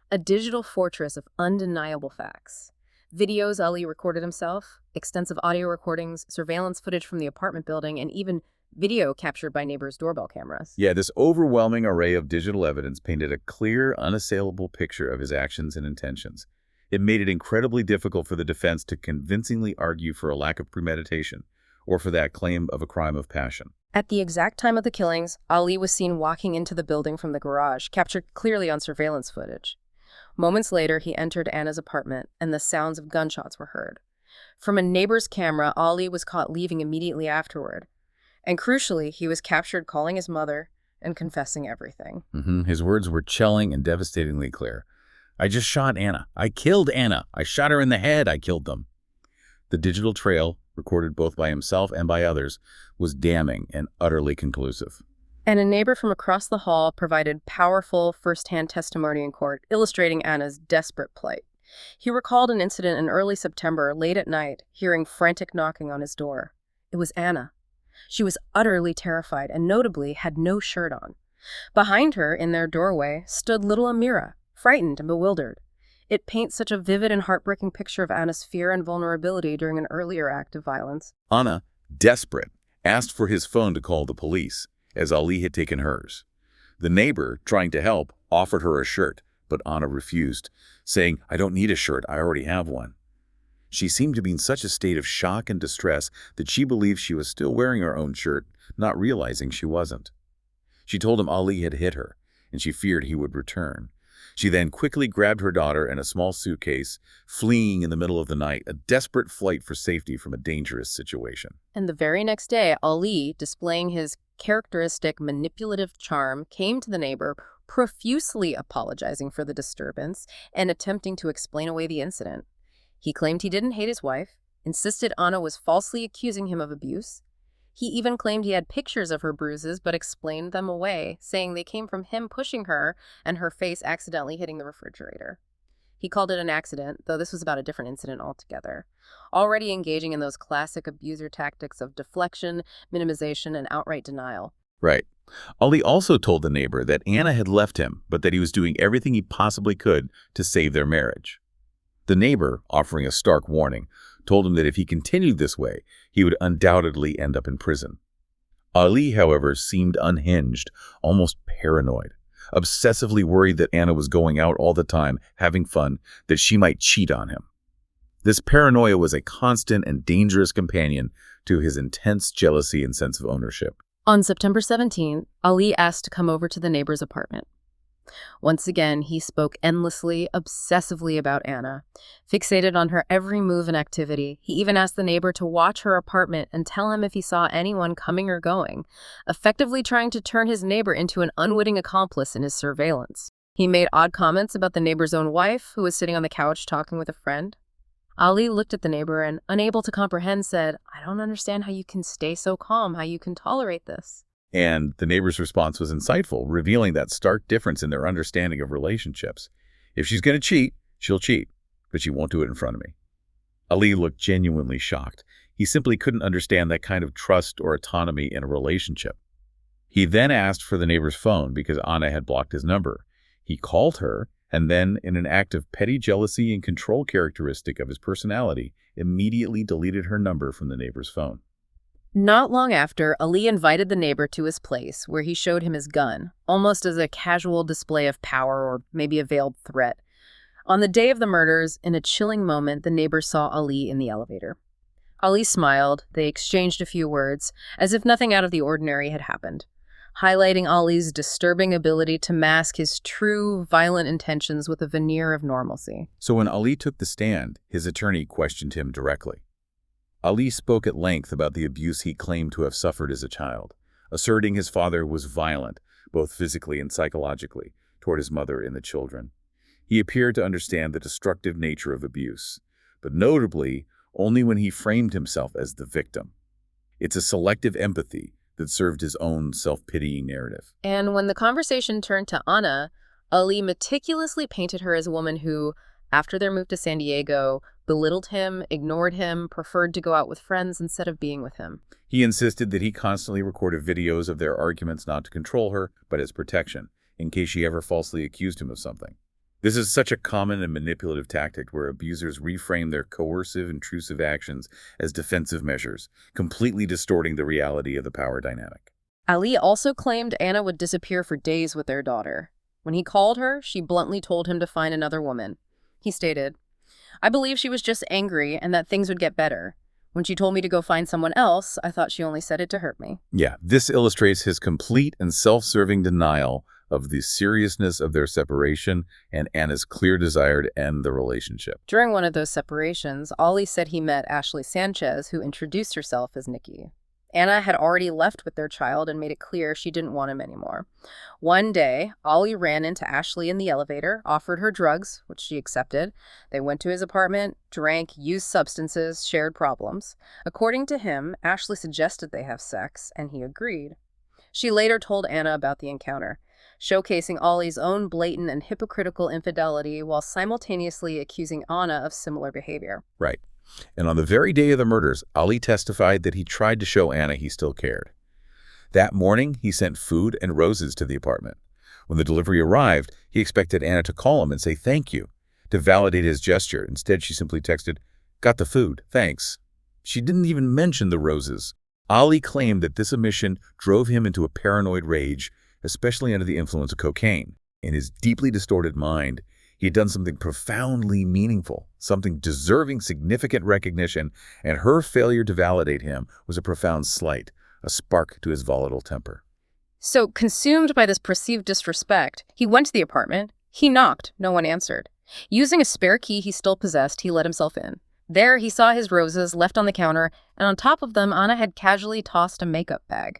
A digital fortress of undeniable facts. Videos Ali recorded himself, extensive audio recordings, surveillance footage from the apartment building, and even video captured by neighbors' doorbell cameras. Yeah, this overwhelming array of digital evidence painted a clear, unassailable picture of his actions and intentions. It made it incredibly difficult for the defense to convincingly argue for a lack of premeditation, or for that claim of a crime of passion. At the exact time of the killings, Ali was seen walking into the building from the garage, captured clearly on surveillance footage. Moments later, he entered Anna's apartment, and the sounds of gunshots were heard. From a neighbor's camera, Ali was caught leaving immediately afterward. And crucially, he was captured calling his mother and confessing everything. His words were chilling and devastatingly clear. I just shot Anna. I killed Anna. I shot her in the head. I killed them. The digital trail, recorded both by himself and by others, was damning and utterly conclusive. And a neighbor from across the hall provided powerful first-hand testimony in court, illustrating Anna's desperate plight. He recalled an incident in early September, late at night, hearing frantic knocking on his door. It was Anna. She was utterly terrified and notably had no shirt on. Behind her, in their doorway, stood little Amira, frightened and bewildered. It paints such a vivid and heartbreaking picture of Anna's fear and vulnerability during an earlier act of violence. Anna, desperate, asked for his phone to call the police, as Ali had taken hers. The neighbor, trying to help, offered her a shirt, but Anna refused, saying, I don't need a shirt, I already have one. She seemed to be in such a state of shock and distress that she believed she was still wearing her own shirt, not realizing she wasn't. She told him Ali had hit her, and she feared he would return. She then quickly grabbed her daughter and a small suitcase, fleeing in the middle of the night, a desperate flight for safety from a dangerous situation. And the very next day, Ali, displaying his characteristic manipulative charm, came to the neighbor, profusely apologizing for the disturbance and attempting to explain away the incident. He claimed he didn't hate his wife, insisted Anna was falsely accusing him of abuse. He even claimed he had pictures of her bruises but explained them away, saying they came from him pushing her and her face accidentally hitting the refrigerator. He called it an accident, though this was about a different incident altogether. Already engaging in those classic abuser tactics of deflection, minimization, and outright denial. Right. Ali also told the neighbor that Anna had left him, but that he was doing everything he possibly could to save their marriage. The neighbor, offering a stark warning, told him that if he continued this way, he would undoubtedly end up in prison. Ali, however, seemed unhinged, almost paranoid, obsessively worried that Anna was going out all the time, having fun, that she might cheat on him. This paranoia was a constant and dangerous companion to his intense jealousy and sense of ownership. On September 17, Ali asked to come over to the neighbor's apartment. Once again, he spoke endlessly, obsessively about Anna, fixated on her every move and activity. He even asked the neighbor to watch her apartment and tell him if he saw anyone coming or going, effectively trying to turn his neighbor into an unwitting accomplice in his surveillance. He made odd comments about the neighbor's own wife, who was sitting on the couch talking with a friend. Ali looked at the neighbor and, unable to comprehend, said, I don't understand how you can stay so calm, how you can tolerate this. And the neighbor's response was insightful, revealing that stark difference in their understanding of relationships. If she's going to cheat, she'll cheat, but she won't do it in front of me. Ali looked genuinely shocked. He simply couldn't understand that kind of trust or autonomy in a relationship. He then asked for the neighbor's phone because Anna had blocked his number. He called her, and then, in an act of petty jealousy and control characteristic of his personality, immediately deleted her number from the neighbor's phone. Not long after, Ali invited the neighbor to his place, where he showed him his gun, almost as a casual display of power or maybe a veiled threat. On the day of the murders, in a chilling moment, the neighbor saw Ali in the elevator. Ali smiled. They exchanged a few words, as if nothing out of the ordinary had happened, highlighting Ali's disturbing ability to mask his true, violent intentions with a veneer of normalcy. So when Ali took the stand, his attorney questioned him directly. Ali spoke at length about the abuse he claimed to have suffered as a child, asserting his father was violent, both physically and psychologically, toward his mother and the children. He appeared to understand the destructive nature of abuse, but notably, only when he framed himself as the victim. It's a selective empathy that served his own self-pitying narrative. And when the conversation turned to Anna, Ali meticulously painted her as a woman who, after their move to San Diego, belittled him, ignored him, preferred to go out with friends instead of being with him. He insisted that he constantly recorded videos of their arguments not to control her, but as protection, in case she ever falsely accused him of something. This is such a common and manipulative tactic where abusers reframe their coercive, intrusive actions as defensive measures, completely distorting the reality of the power dynamic. Ali also claimed Anna would disappear for days with their daughter. When he called her, she bluntly told him to find another woman. He stated, I believe she was just angry and that things would get better. When she told me to go find someone else, I thought she only said it to hurt me. Yeah, this illustrates his complete and self-serving denial of the seriousness of their separation and Anna's clear desire to end the relationship. During one of those separations, Ollie said he met Ashley Sanchez, who introduced herself as Nikki. Anna had already left with their child and made it clear she didn't want him anymore. One day, Ollie ran into Ashley in the elevator, offered her drugs, which she accepted. They went to his apartment, drank, used substances, shared problems. According to him, Ashley suggested they have sex, and he agreed. She later told Anna about the encounter, showcasing Ollie's own blatant and hypocritical infidelity while simultaneously accusing Anna of similar behavior. Right. And on the very day of the murders, Ali testified that he tried to show Anna he still cared. That morning, he sent food and roses to the apartment. When the delivery arrived, he expected Anna to call him and say thank you, to validate his gesture. Instead, she simply texted, "Got the food, thanks." She didn't even mention the roses. Ali claimed that this omission drove him into a paranoid rage, especially under the influence of cocaine. In his deeply distorted mind, he had done something profoundly meaningful, something deserving significant recognition, and her failure to validate him was a profound slight, a spark to his volatile temper. So, consumed by this perceived disrespect, he went to the apartment. He knocked. No one answered. Using a spare key he still possessed, he let himself in. There, he saw his roses left on the counter, and on top of them, Anna had casually tossed a makeup bag.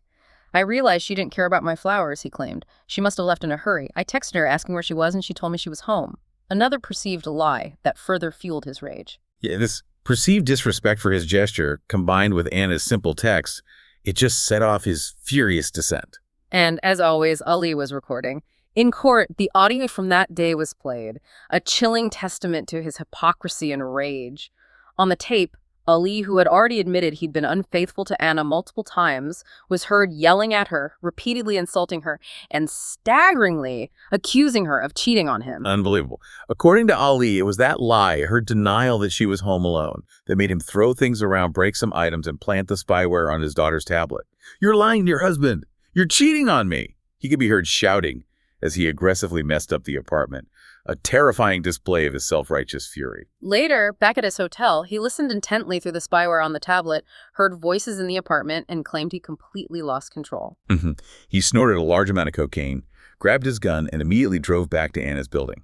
"I realized she didn't care about my flowers," he claimed. "She must have left in a hurry. I texted her asking where she was, and she told me she was home." Another perceived lie that further fueled his rage. Yeah, this perceived disrespect for his gesture, combined with Anna's simple text, it just set off his furious dissent. And as always, Ali was recording. In court, the audio from that day was played, a chilling testament to his hypocrisy and rage. On the tape, Ali, who had already admitted he'd been unfaithful to Anna multiple times, was heard yelling at her, repeatedly insulting her, and staggeringly accusing her of cheating on him. Unbelievable. According to Ali, it was that lie, her denial that she was home alone, that made him throw things around, break some items, and plant the spyware on his daughter's tablet. "You're lying to your husband. You're cheating on me." He could be heard shouting as he aggressively messed up the apartment, a terrifying display of his self-righteous fury. Later, back at his hotel, he listened intently through the spyware on the tablet, heard voices in the apartment, and claimed he completely lost control. He snorted a large amount of cocaine, grabbed his gun, and immediately drove back to Anna's building.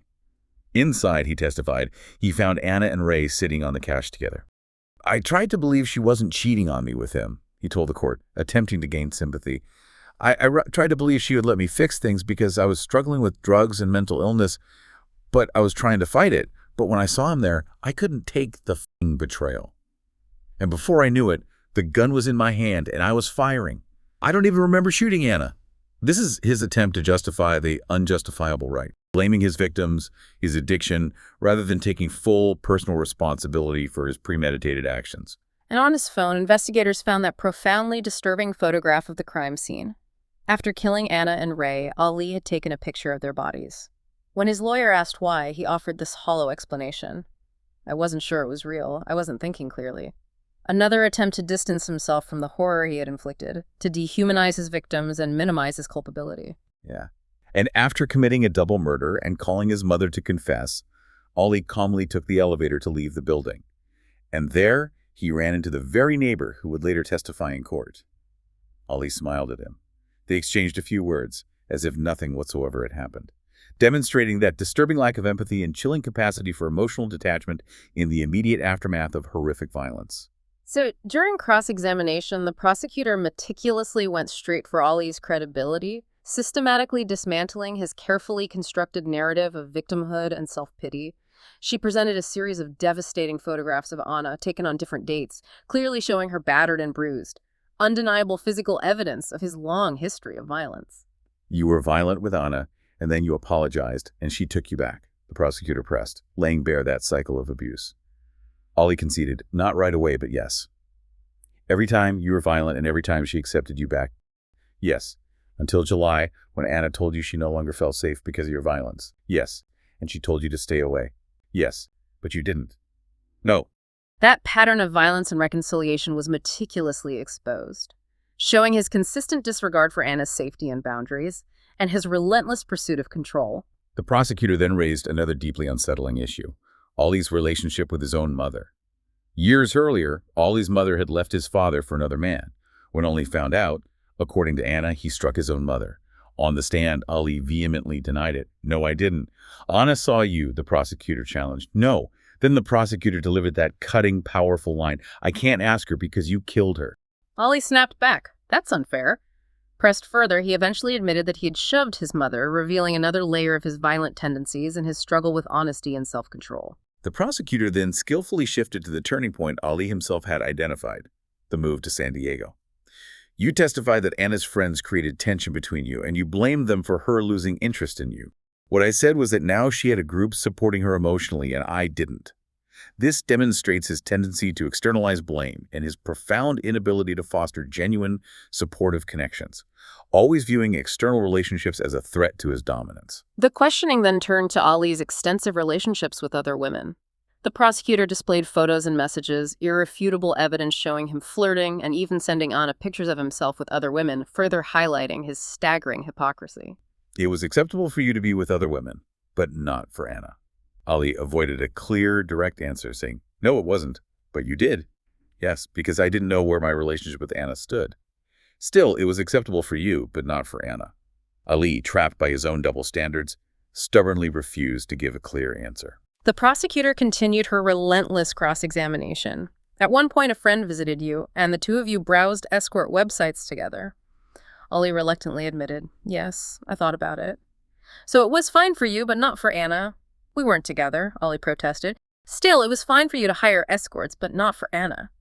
Inside, he testified, he found Anna and Ray sitting on the couch together. "I tried to believe she wasn't cheating on me with him," he told the court, attempting to gain sympathy. I tried to believe she would let me fix things because I was struggling with drugs and mental illness, but I was trying to fight it. But when I saw him there, I couldn't take the f***ing betrayal. And before I knew it, the gun was in my hand and I was firing. I don't even remember shooting Anna." This is his attempt to justify the unjustifiable right, blaming his victims, his addiction, rather than taking full personal responsibility for his premeditated actions. And on his phone, investigators found that profoundly disturbing photograph of the crime scene. After killing Anna and Ray, Ali had taken a picture of their bodies. When his lawyer asked why, he offered this hollow explanation. "I wasn't sure it was real. I wasn't thinking clearly." Another attempt to distance himself from the horror he had inflicted, to dehumanize his victims and minimize his culpability. Yeah. And after committing a double murder and calling his mother to confess, Ali calmly took the elevator to leave the building. And there, he ran into the very neighbor who would later testify in court. Ali smiled at him. They exchanged a few words, as if nothing whatsoever had happened, demonstrating that disturbing lack of empathy and chilling capacity for emotional detachment in the immediate aftermath of horrific violence. So during cross-examination, the prosecutor meticulously went straight for Ali's credibility, systematically dismantling his carefully constructed narrative of victimhood and self-pity. She presented a series of devastating photographs of Anna, taken on different dates, clearly showing her battered and bruised. Undeniable physical evidence of his long history of violence. "You were violent with Anna, and then you apologized, and she took you back," the prosecutor pressed, laying bare that cycle of abuse. Ali conceded, not right away, but yes. "Every time you were violent, and every time she accepted you back." "Yes. Until July, when Anna told you she no longer felt safe because of your violence." "Yes. And she told you to stay away." "Yes. But you didn't." "No." That pattern of violence and reconciliation was meticulously exposed, showing his consistent disregard for Anna's safety and boundaries, and his relentless pursuit of control. The prosecutor then raised another deeply unsettling issue, Ali's relationship with his own mother. Years earlier, Ollie's mother had left his father for another man. When Ollie found out, according to Anna, he struck his own mother. On the stand, Ollie vehemently denied it. "No, I didn't. Anna saw you," the prosecutor challenged. "No." Then the prosecutor delivered that cutting, powerful line. "I can't ask her because you killed her." Ollie snapped back. "That's unfair." Pressed further, he eventually admitted that he had shoved his mother, revealing another layer of his violent tendencies and his struggle with honesty and self-control. The prosecutor then skillfully shifted to the turning point Ollie himself had identified, the move to San Diego. "You testified that Anna's friends created tension between you, and you blamed them for her losing interest in you. What I said was that now she had a group supporting her emotionally, and I didn't. This demonstrates his tendency to externalize blame and his profound inability to foster genuine, supportive connections, always viewing external relationships as a threat to his dominance." The questioning then turned to Ollie's extensive relationships with other women. The prosecutor displayed photos and messages, irrefutable evidence showing him flirting and even sending Anna pictures of himself with other women, further highlighting his staggering hypocrisy. "It was acceptable for you to be with other women, but not for Anna." Ollie avoided a clear, direct answer, saying, "No, it wasn't, but you did." "Yes, because I didn't know where my relationship with Anna stood." "Still, it was acceptable for you, but not for Anna." Ali, trapped by his own double standards, stubbornly refused to give a clear answer. The prosecutor continued her relentless cross-examination. "At one point, a friend visited you, and the two of you browsed escort websites together." Ollie reluctantly admitted, "Yes, I thought about it." "So it was fine for you, but not for Anna." "We weren't together," Ollie protested. "Still, it was fine for you to hire escorts, but not for Anna."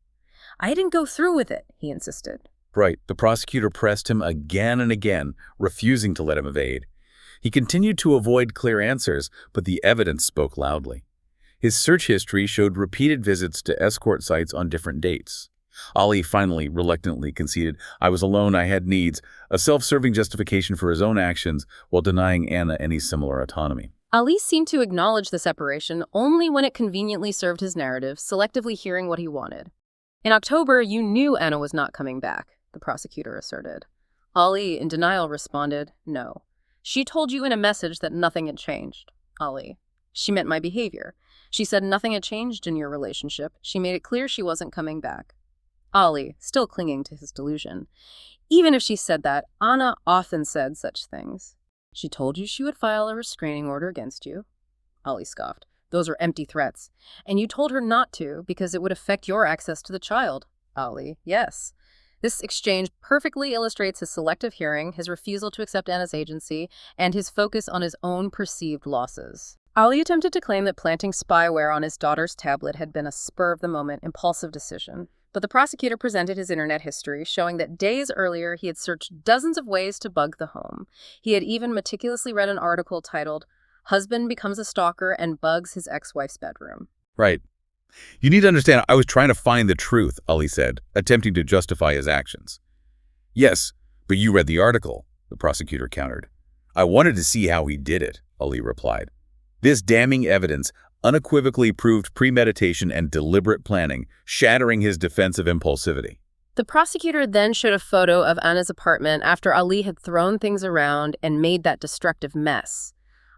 "I didn't go through with it," he insisted. Right. The prosecutor pressed him again and again, refusing to let him evade. He continued to avoid clear answers, but the evidence spoke loudly. His search history showed repeated visits to escort sites on different dates. Ollie finally, reluctantly conceded, "I was alone, I had needs," a self-serving justification for his own actions while denying Anna any similar autonomy. Ali seemed to acknowledge the separation only when it conveniently served his narrative, selectively hearing what he wanted. "In October, you knew Anna was not coming back," the prosecutor asserted. Ali, in denial, responded, "No. She told you in a message that nothing had changed." Ali: "She meant my behavior. She said nothing had changed in your relationship. She made it clear she wasn't coming back." Ali, still clinging to his delusion: "Even if she said that, Anna often said such things." "She told you she would file a restraining order against you." Ali scoffed. "Those are empty threats. And you told her not to because it would affect your access to the child." Ali: "Yes." This exchange perfectly illustrates his selective hearing, his refusal to accept Anna's agency, and his focus on his own perceived losses. Ali attempted to claim that planting spyware on his daughter's tablet had been a spur-of-the-moment, impulsive decision. But the prosecutor presented his internet history, showing that days earlier he had searched dozens of ways to bug the home. He had even meticulously read an article titled, "Husband Becomes a Stalker and Bugs His Ex-Wife's Bedroom." Right. "You need to understand, I was trying to find the truth," Ali said, attempting to justify his actions. "Yes, but you read the article," the prosecutor countered. "I wanted to see how he did it," Ali replied. This damning evidence unequivocally proved premeditation and deliberate planning, shattering his defense of impulsivity. The prosecutor then showed a photo of Anna's apartment after Ali had thrown things around and made that destructive mess.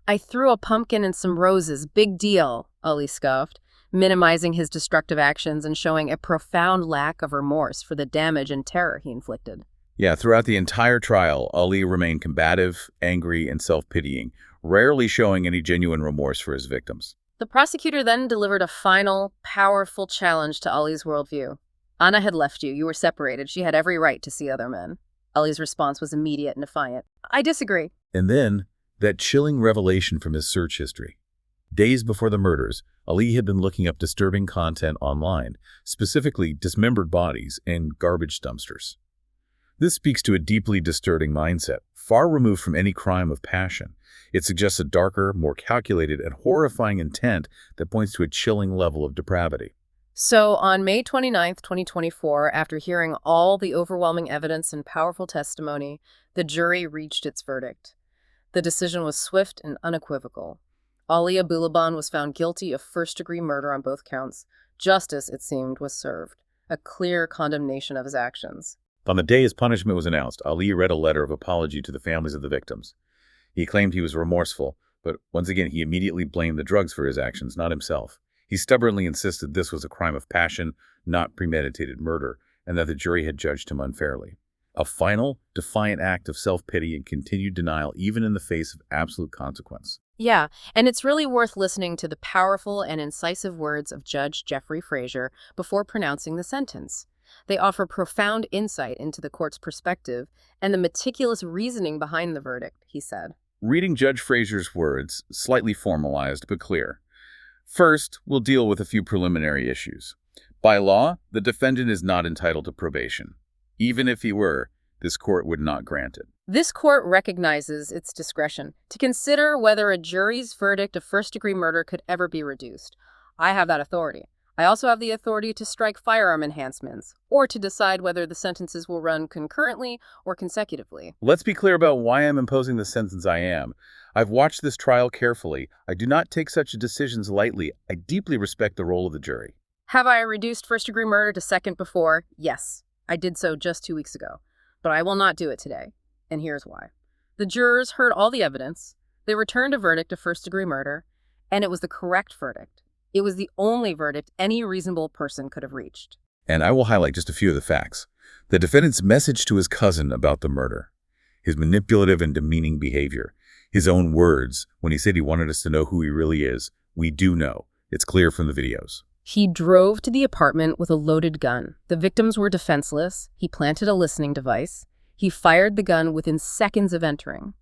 "I threw a pumpkin and some roses, big deal," Ali scoffed, minimizing his destructive actions and showing a profound lack of remorse for the damage and terror he inflicted. Yeah, throughout the entire trial, Ali remained combative, angry, and self-pitying, rarely showing any genuine remorse for his victims. The prosecutor then delivered a final, powerful challenge to Ali's worldview. "Anna had left you. You were separated. She had every right to see other men." Ali's response was immediate and defiant. "I disagree." And then, that chilling revelation from his search history. Days before the murders, Ali had been looking up disturbing content online, specifically dismembered bodies and garbage dumpsters. This speaks to a deeply disturbing mindset, far removed from any crime of passion. It suggests a darker, more calculated, and horrifying intent that points to a chilling level of depravity. So, on May 29, 2024, after hearing all the overwhelming evidence and powerful testimony, the jury reached its verdict. The decision was swift and unequivocal. Ali Abulaban was found guilty of first-degree murder on both counts. Justice, it seemed, was served, a clear condemnation of his actions. On the day his punishment was announced, Ali read a letter of apology to the families of the victims. He claimed he was remorseful, but once again he immediately blamed the drugs for his actions, not himself. He stubbornly insisted this was a crime of passion, not premeditated murder, and that the jury had judged him unfairly. A final, defiant act of self-pity and continued denial even in the face of absolute consequence. Yeah, and it's really worth listening to the powerful and incisive words of Judge Jeffrey Frazier before pronouncing the sentence. They offer profound insight into the court's perspective and the meticulous reasoning behind the verdict, he said. Reading Judge Frazier's words, slightly formalized but clear. First, we'll deal with a few preliminary issues. By law, the defendant is not entitled to probation. Even if he were, this court would not grant it. This court recognizes its discretion to consider whether a jury's verdict of first-degree murder could ever be reduced. I have that authority. I also have the authority to strike firearm enhancements, or to decide whether the sentences will run concurrently or consecutively. Let's be clear about why I'm imposing the sentence I am. I've watched this trial carefully. I do not take such decisions lightly. I deeply respect the role of the jury. Have I reduced first-degree murder to second before? Yes. I did so just 2 weeks ago. But I will not do it today. And here's why. The jurors heard all the evidence. They returned a verdict of first-degree murder, and it was the correct verdict. It was the only verdict any reasonable person could have reached. And I will highlight just a few of the facts. The defendant's message to his cousin about the murder, his manipulative and demeaning behavior, his own words when he said he wanted us to know who he really is. We do know. It's clear from the videos. He drove to the apartment with a loaded gun. The victims were defenseless. He planted a listening device. He fired the gun within seconds of entering.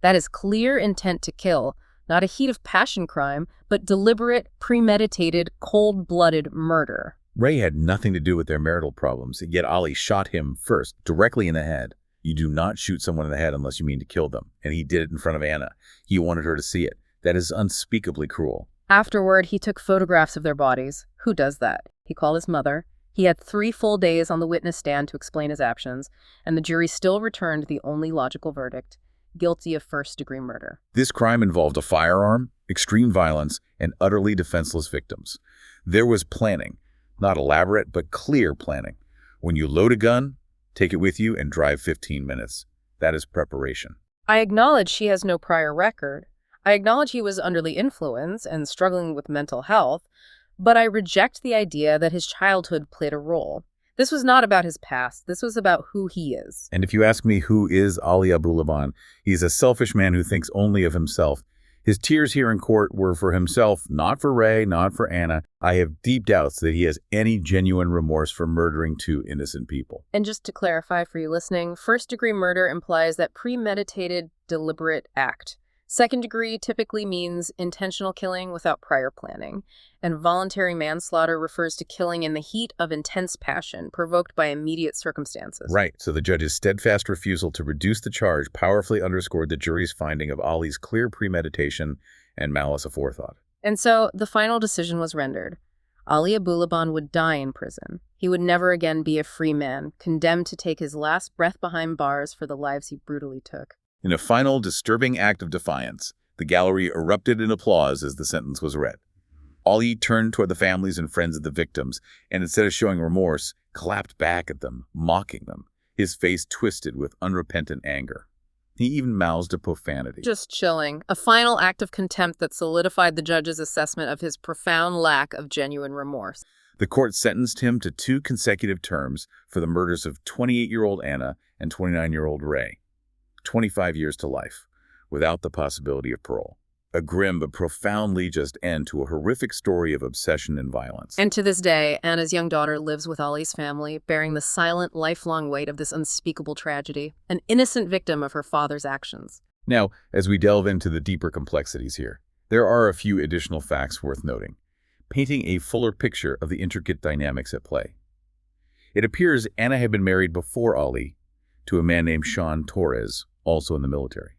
That is clear intent to kill, not a heat of passion crime, but deliberate, premeditated, cold-blooded murder. Ray had nothing to do with their marital problems, yet Ali shot him first, directly in the head. You do not shoot someone in the head unless you mean to kill them, and he did it in front of Anna. He wanted her to see it. That is unspeakably cruel. Afterward, he took photographs of their bodies. Who does that? He called his mother. He had 3 full days on the witness stand to explain his actions, and the jury still returned the only logical verdict: guilty of first-degree murder. This crime involved a firearm, extreme violence, and utterly defenseless victims. There was planning, not elaborate, but clear planning. When you load a gun, take it with you and drive 15 minutes. That is preparation. I acknowledge she has no prior record. I acknowledge he was under the influence and struggling with mental health, but I reject the idea that his childhood played a role. This was not about his past. This was about who he is. And if you ask me who is Ali Abulaban, he's a selfish man who thinks only of himself. His tears here in court were for himself, not for Ray, not for Anna. I have deep doubts that he has any genuine remorse for murdering 2 innocent people. And just to clarify for you listening, first-degree murder implies that premeditated, deliberate act. Second degree typically means intentional killing without prior planning, and voluntary manslaughter refers to killing in the heat of intense passion provoked by immediate circumstances. Right, so the judge's steadfast refusal to reduce the charge powerfully underscored the jury's finding of Ali's clear premeditation and malice aforethought. And so the final decision was rendered. Ali Abulaban would die in prison. He would never again be a free man, condemned to take his last breath behind bars for the lives he brutally took. In a final, disturbing act of defiance, the gallery erupted in applause as the sentence was read. Ali turned toward the families and friends of the victims, and instead of showing remorse, clapped back at them, mocking them, his face twisted with unrepentant anger. He even mouthed a profanity. Just chilling. A final act of contempt that solidified the judge's assessment of his profound lack of genuine remorse. The court sentenced him to 2 consecutive terms for the murders of 28-year-old Anna and 29-year-old Ray. 25 years to life, without the possibility of parole. A grim but profoundly just end to a horrific story of obsession and violence. And to this day, Anna's young daughter lives with Ali's family, bearing the silent, lifelong weight of this unspeakable tragedy, an innocent victim of her father's actions. Now, as we delve into the deeper complexities here, there are a few additional facts worth noting, painting a fuller picture of the intricate dynamics at play. It appears Anna had been married before Ali to a man named Sean Torres, also in the military.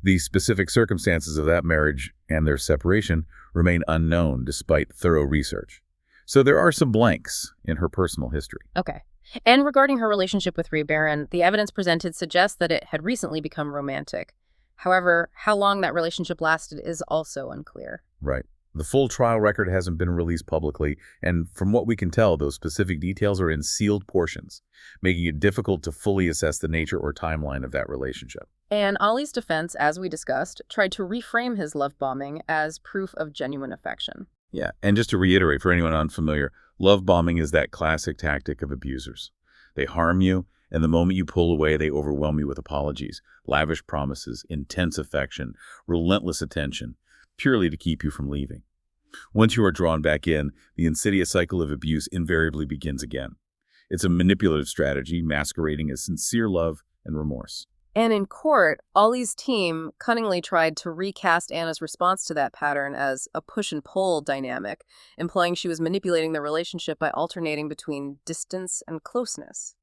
The specific circumstances of that marriage and their separation remain unknown despite thorough research. So there are some blanks in her personal history. Okay. And regarding her relationship with Ray Barron, the evidence presented suggests that it had recently become romantic. However, how long that relationship lasted is also unclear. Right. The full trial record hasn't been released publicly, and from what we can tell, those specific details are in sealed portions, making it difficult to fully assess the nature or timeline of that relationship. And Ali's defense, as we discussed, tried to reframe his love bombing as proof of genuine affection. Yeah, and just to reiterate for anyone unfamiliar, love bombing is that classic tactic of abusers. They harm you, and the moment you pull away, they overwhelm you with apologies, lavish promises, intense affection, relentless attention, purely to keep you from leaving. Once you are drawn back in, the insidious cycle of abuse invariably begins again. It's a manipulative strategy masquerading as sincere love and remorse. And in court, Ollie's team cunningly tried to recast Anna's response to that pattern as a push and pull dynamic, implying she was manipulating the relationship by alternating between distance and closeness.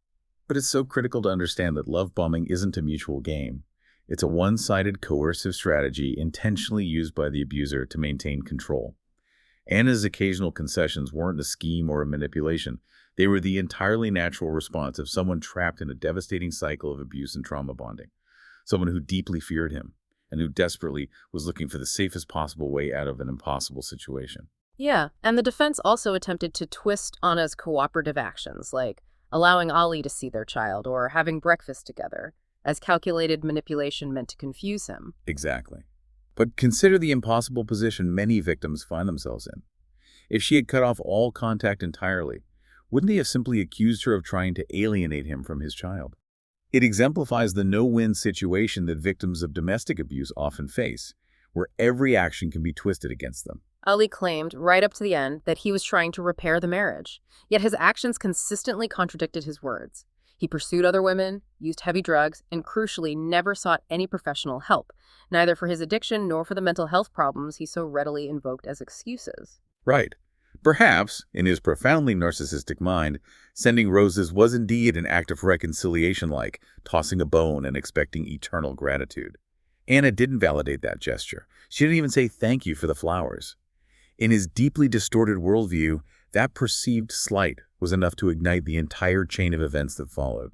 But it's so critical to understand that love bombing isn't a mutual game. It's a one-sided coercive strategy intentionally used by the abuser to maintain control. Anna's occasional concessions weren't a scheme or a manipulation. They were the entirely natural response of someone trapped in a devastating cycle of abuse and trauma bonding. Someone who deeply feared him and who desperately was looking for the safest possible way out of an impossible situation. Yeah, and the defense also attempted to twist Anna's cooperative actions, like allowing Ollie to see their child or having breakfast together, as calculated manipulation meant to confuse him. Exactly. But consider the impossible position many victims find themselves in. If she had cut off all contact entirely, wouldn't they have simply accused her of trying to alienate him from his child? It exemplifies the no-win situation that victims of domestic abuse often face, where every action can be twisted against them. Ollie claimed, right up to the end, that he was trying to repair the marriage, yet his actions consistently contradicted his words. He pursued other women, used heavy drugs, and crucially never sought any professional help, neither for his addiction nor for the mental health problems he so readily invoked as excuses. Right. Perhaps, in his profoundly narcissistic mind, sending roses was indeed an act of reconciliation, like tossing a bone and expecting eternal gratitude. Anna didn't validate that gesture. She didn't even say thank you for the flowers. In his deeply distorted worldview, that perceived slight was enough to ignite the entire chain of events that followed.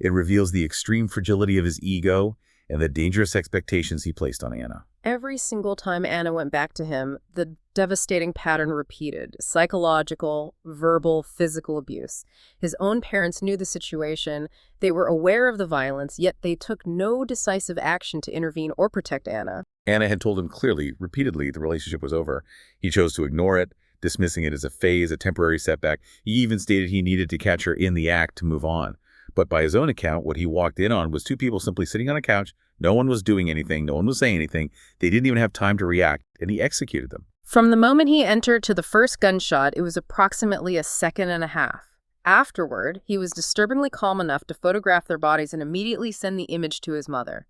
It reveals the extreme fragility of his ego and the dangerous expectations he placed on Anna. Every single time Anna went back to him, the devastating pattern repeated: psychological, verbal, physical abuse. His own parents knew the situation. They were aware of the violence, yet they took no decisive action to intervene or protect Anna. Anna had told him clearly, repeatedly, the relationship was over. He chose to ignore it, dismissing it as a phase, a temporary setback. He even stated he needed to catch her in the act to move on. But by his own account, what he walked in on was two people simply sitting on a couch. No one was doing anything. No one was saying anything. They didn't even have time to react, and he executed them. From the moment he entered to the first gunshot, it was approximately a second and a half. Afterward, he was disturbingly calm enough to photograph their bodies and immediately send the image to his mother.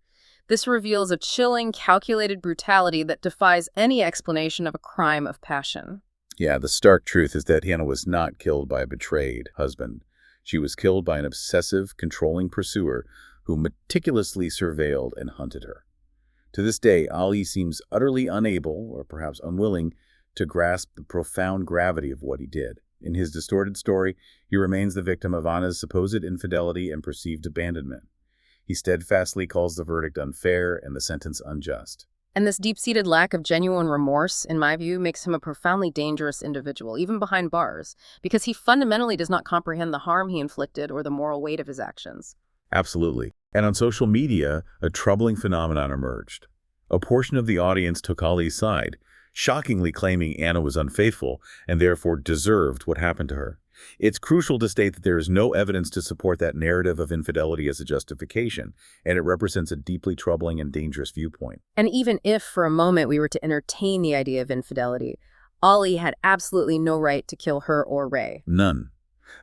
This reveals a chilling, calculated brutality that defies any explanation of a crime of passion. Yeah, the stark truth is that Anna was not killed by a betrayed husband. She was killed by an obsessive, controlling pursuer who meticulously surveilled and hunted her. To this day, Ali seems utterly unable, or perhaps unwilling, to grasp the profound gravity of what he did. In his distorted story, he remains the victim of Anna's supposed infidelity and perceived abandonment. He steadfastly calls the verdict unfair and the sentence unjust. And this deep-seated lack of genuine remorse, in my view, makes him a profoundly dangerous individual, even behind bars, because he fundamentally does not comprehend the harm he inflicted or the moral weight of his actions. Absolutely. And on social media, a troubling phenomenon emerged. A portion of the audience took Ali's side, shockingly claiming Anna was unfaithful and therefore deserved what happened to her. It's crucial to state that there is no evidence to support that narrative of infidelity as a justification, and it represents a deeply troubling and dangerous viewpoint. And even if, for a moment, we were to entertain the idea of infidelity, Ali had absolutely no right to kill her or Ray. None.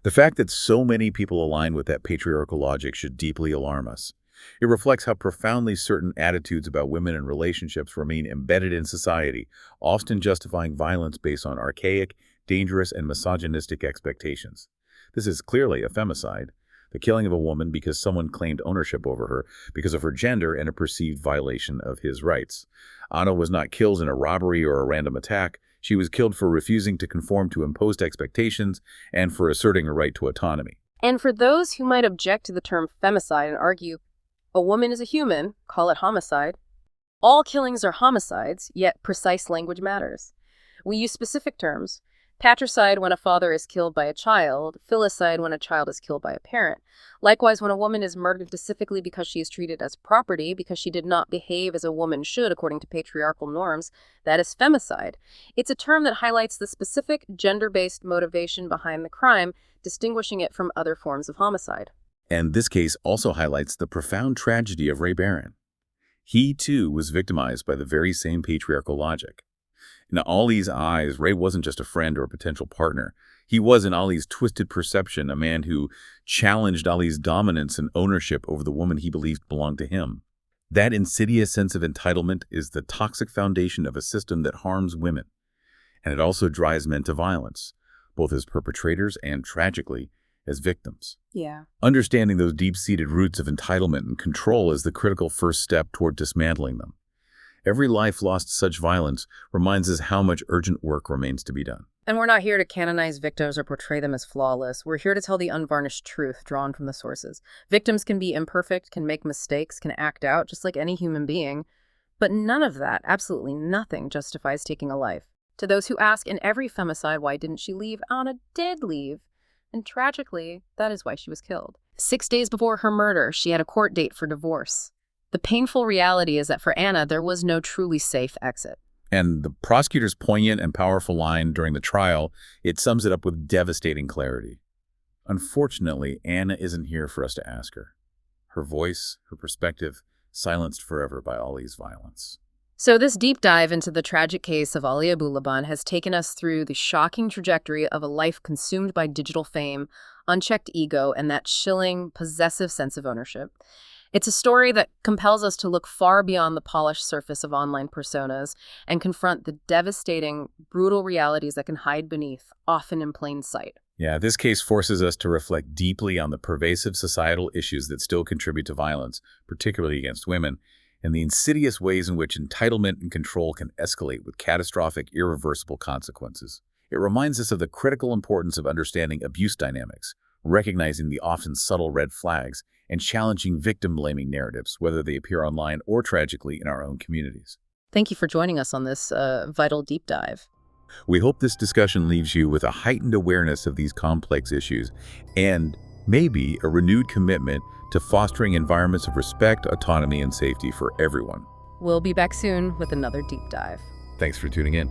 The fact that so many people align with that patriarchal logic should deeply alarm us. It reflects how profoundly certain attitudes about women and relationships remain embedded in society, often justifying violence based on archaic, dangerous, and misogynistic expectations. This is clearly a femicide, the killing of a woman because someone claimed ownership over her because of her gender and a perceived violation of his rights. Anna was not killed in a robbery or a random attack. She was killed for refusing to conform to imposed expectations and for asserting a right to autonomy. And for those who might object to the term femicide and argue, a woman is a human, call it homicide. All killings are homicides, yet precise language matters. We use specific terms. Patricide when a father is killed by a child, filicide when a child is killed by a parent. Likewise, when a woman is murdered specifically because she is treated as property, because she did not behave as a woman should according to patriarchal norms, that is femicide. It's a term that highlights the specific gender-based motivation behind the crime, distinguishing it from other forms of homicide. And this case also highlights the profound tragedy of Ray Barron. He, too, was victimized by the very same patriarchal logic. In Ali's eyes, Ray wasn't just a friend or a potential partner. He was, in Ali's twisted perception, a man who challenged Ali's dominance and ownership over the woman he believed belonged to him. That insidious sense of entitlement is the toxic foundation of a system that harms women. And it also drives men to violence, both as perpetrators and, tragically, as victims. Yeah. Understanding those deep-seated roots of entitlement and control is the critical first step toward dismantling them. Every life lost to such violence reminds us how much urgent work remains to be done. And we're not here to canonize victims or portray them as flawless. We're here to tell the unvarnished truth drawn from the sources. Victims can be imperfect, can make mistakes, can act out just like any human being. But none of that, absolutely nothing, justifies taking a life. To those who ask in every femicide, why didn't she leave? Anna did leave. And tragically, that is why she was killed. 6 days before her murder, she had a court date for divorce. The painful reality is that for Anna, there was no truly safe exit. And the prosecutor's poignant and powerful line during the trial, it sums it up with devastating clarity. Unfortunately, Anna isn't here for us to ask her. Her voice, her perspective, silenced forever by Ali's violence. So this deep dive into the tragic case of Ali Abulaban has taken us through the shocking trajectory of a life consumed by digital fame, unchecked ego, and that chilling, possessive sense of ownership. It's a story that compels us to look far beyond the polished surface of online personas and confront the devastating, brutal realities that can hide beneath, often in plain sight. Yeah, this case forces us to reflect deeply on the pervasive societal issues that still contribute to violence, particularly against women, and the insidious ways in which entitlement and control can escalate with catastrophic, irreversible consequences. It reminds us of the critical importance of understanding abuse dynamics, recognizing the often subtle red flags, and challenging victim-blaming narratives, whether they appear online or tragically in our own communities. Thank you for joining us on this vital deep dive. We hope this discussion leaves you with a heightened awareness of these complex issues and maybe a renewed commitment to fostering environments of respect, autonomy, and safety for everyone. We'll be back soon with another deep dive. Thanks for tuning in.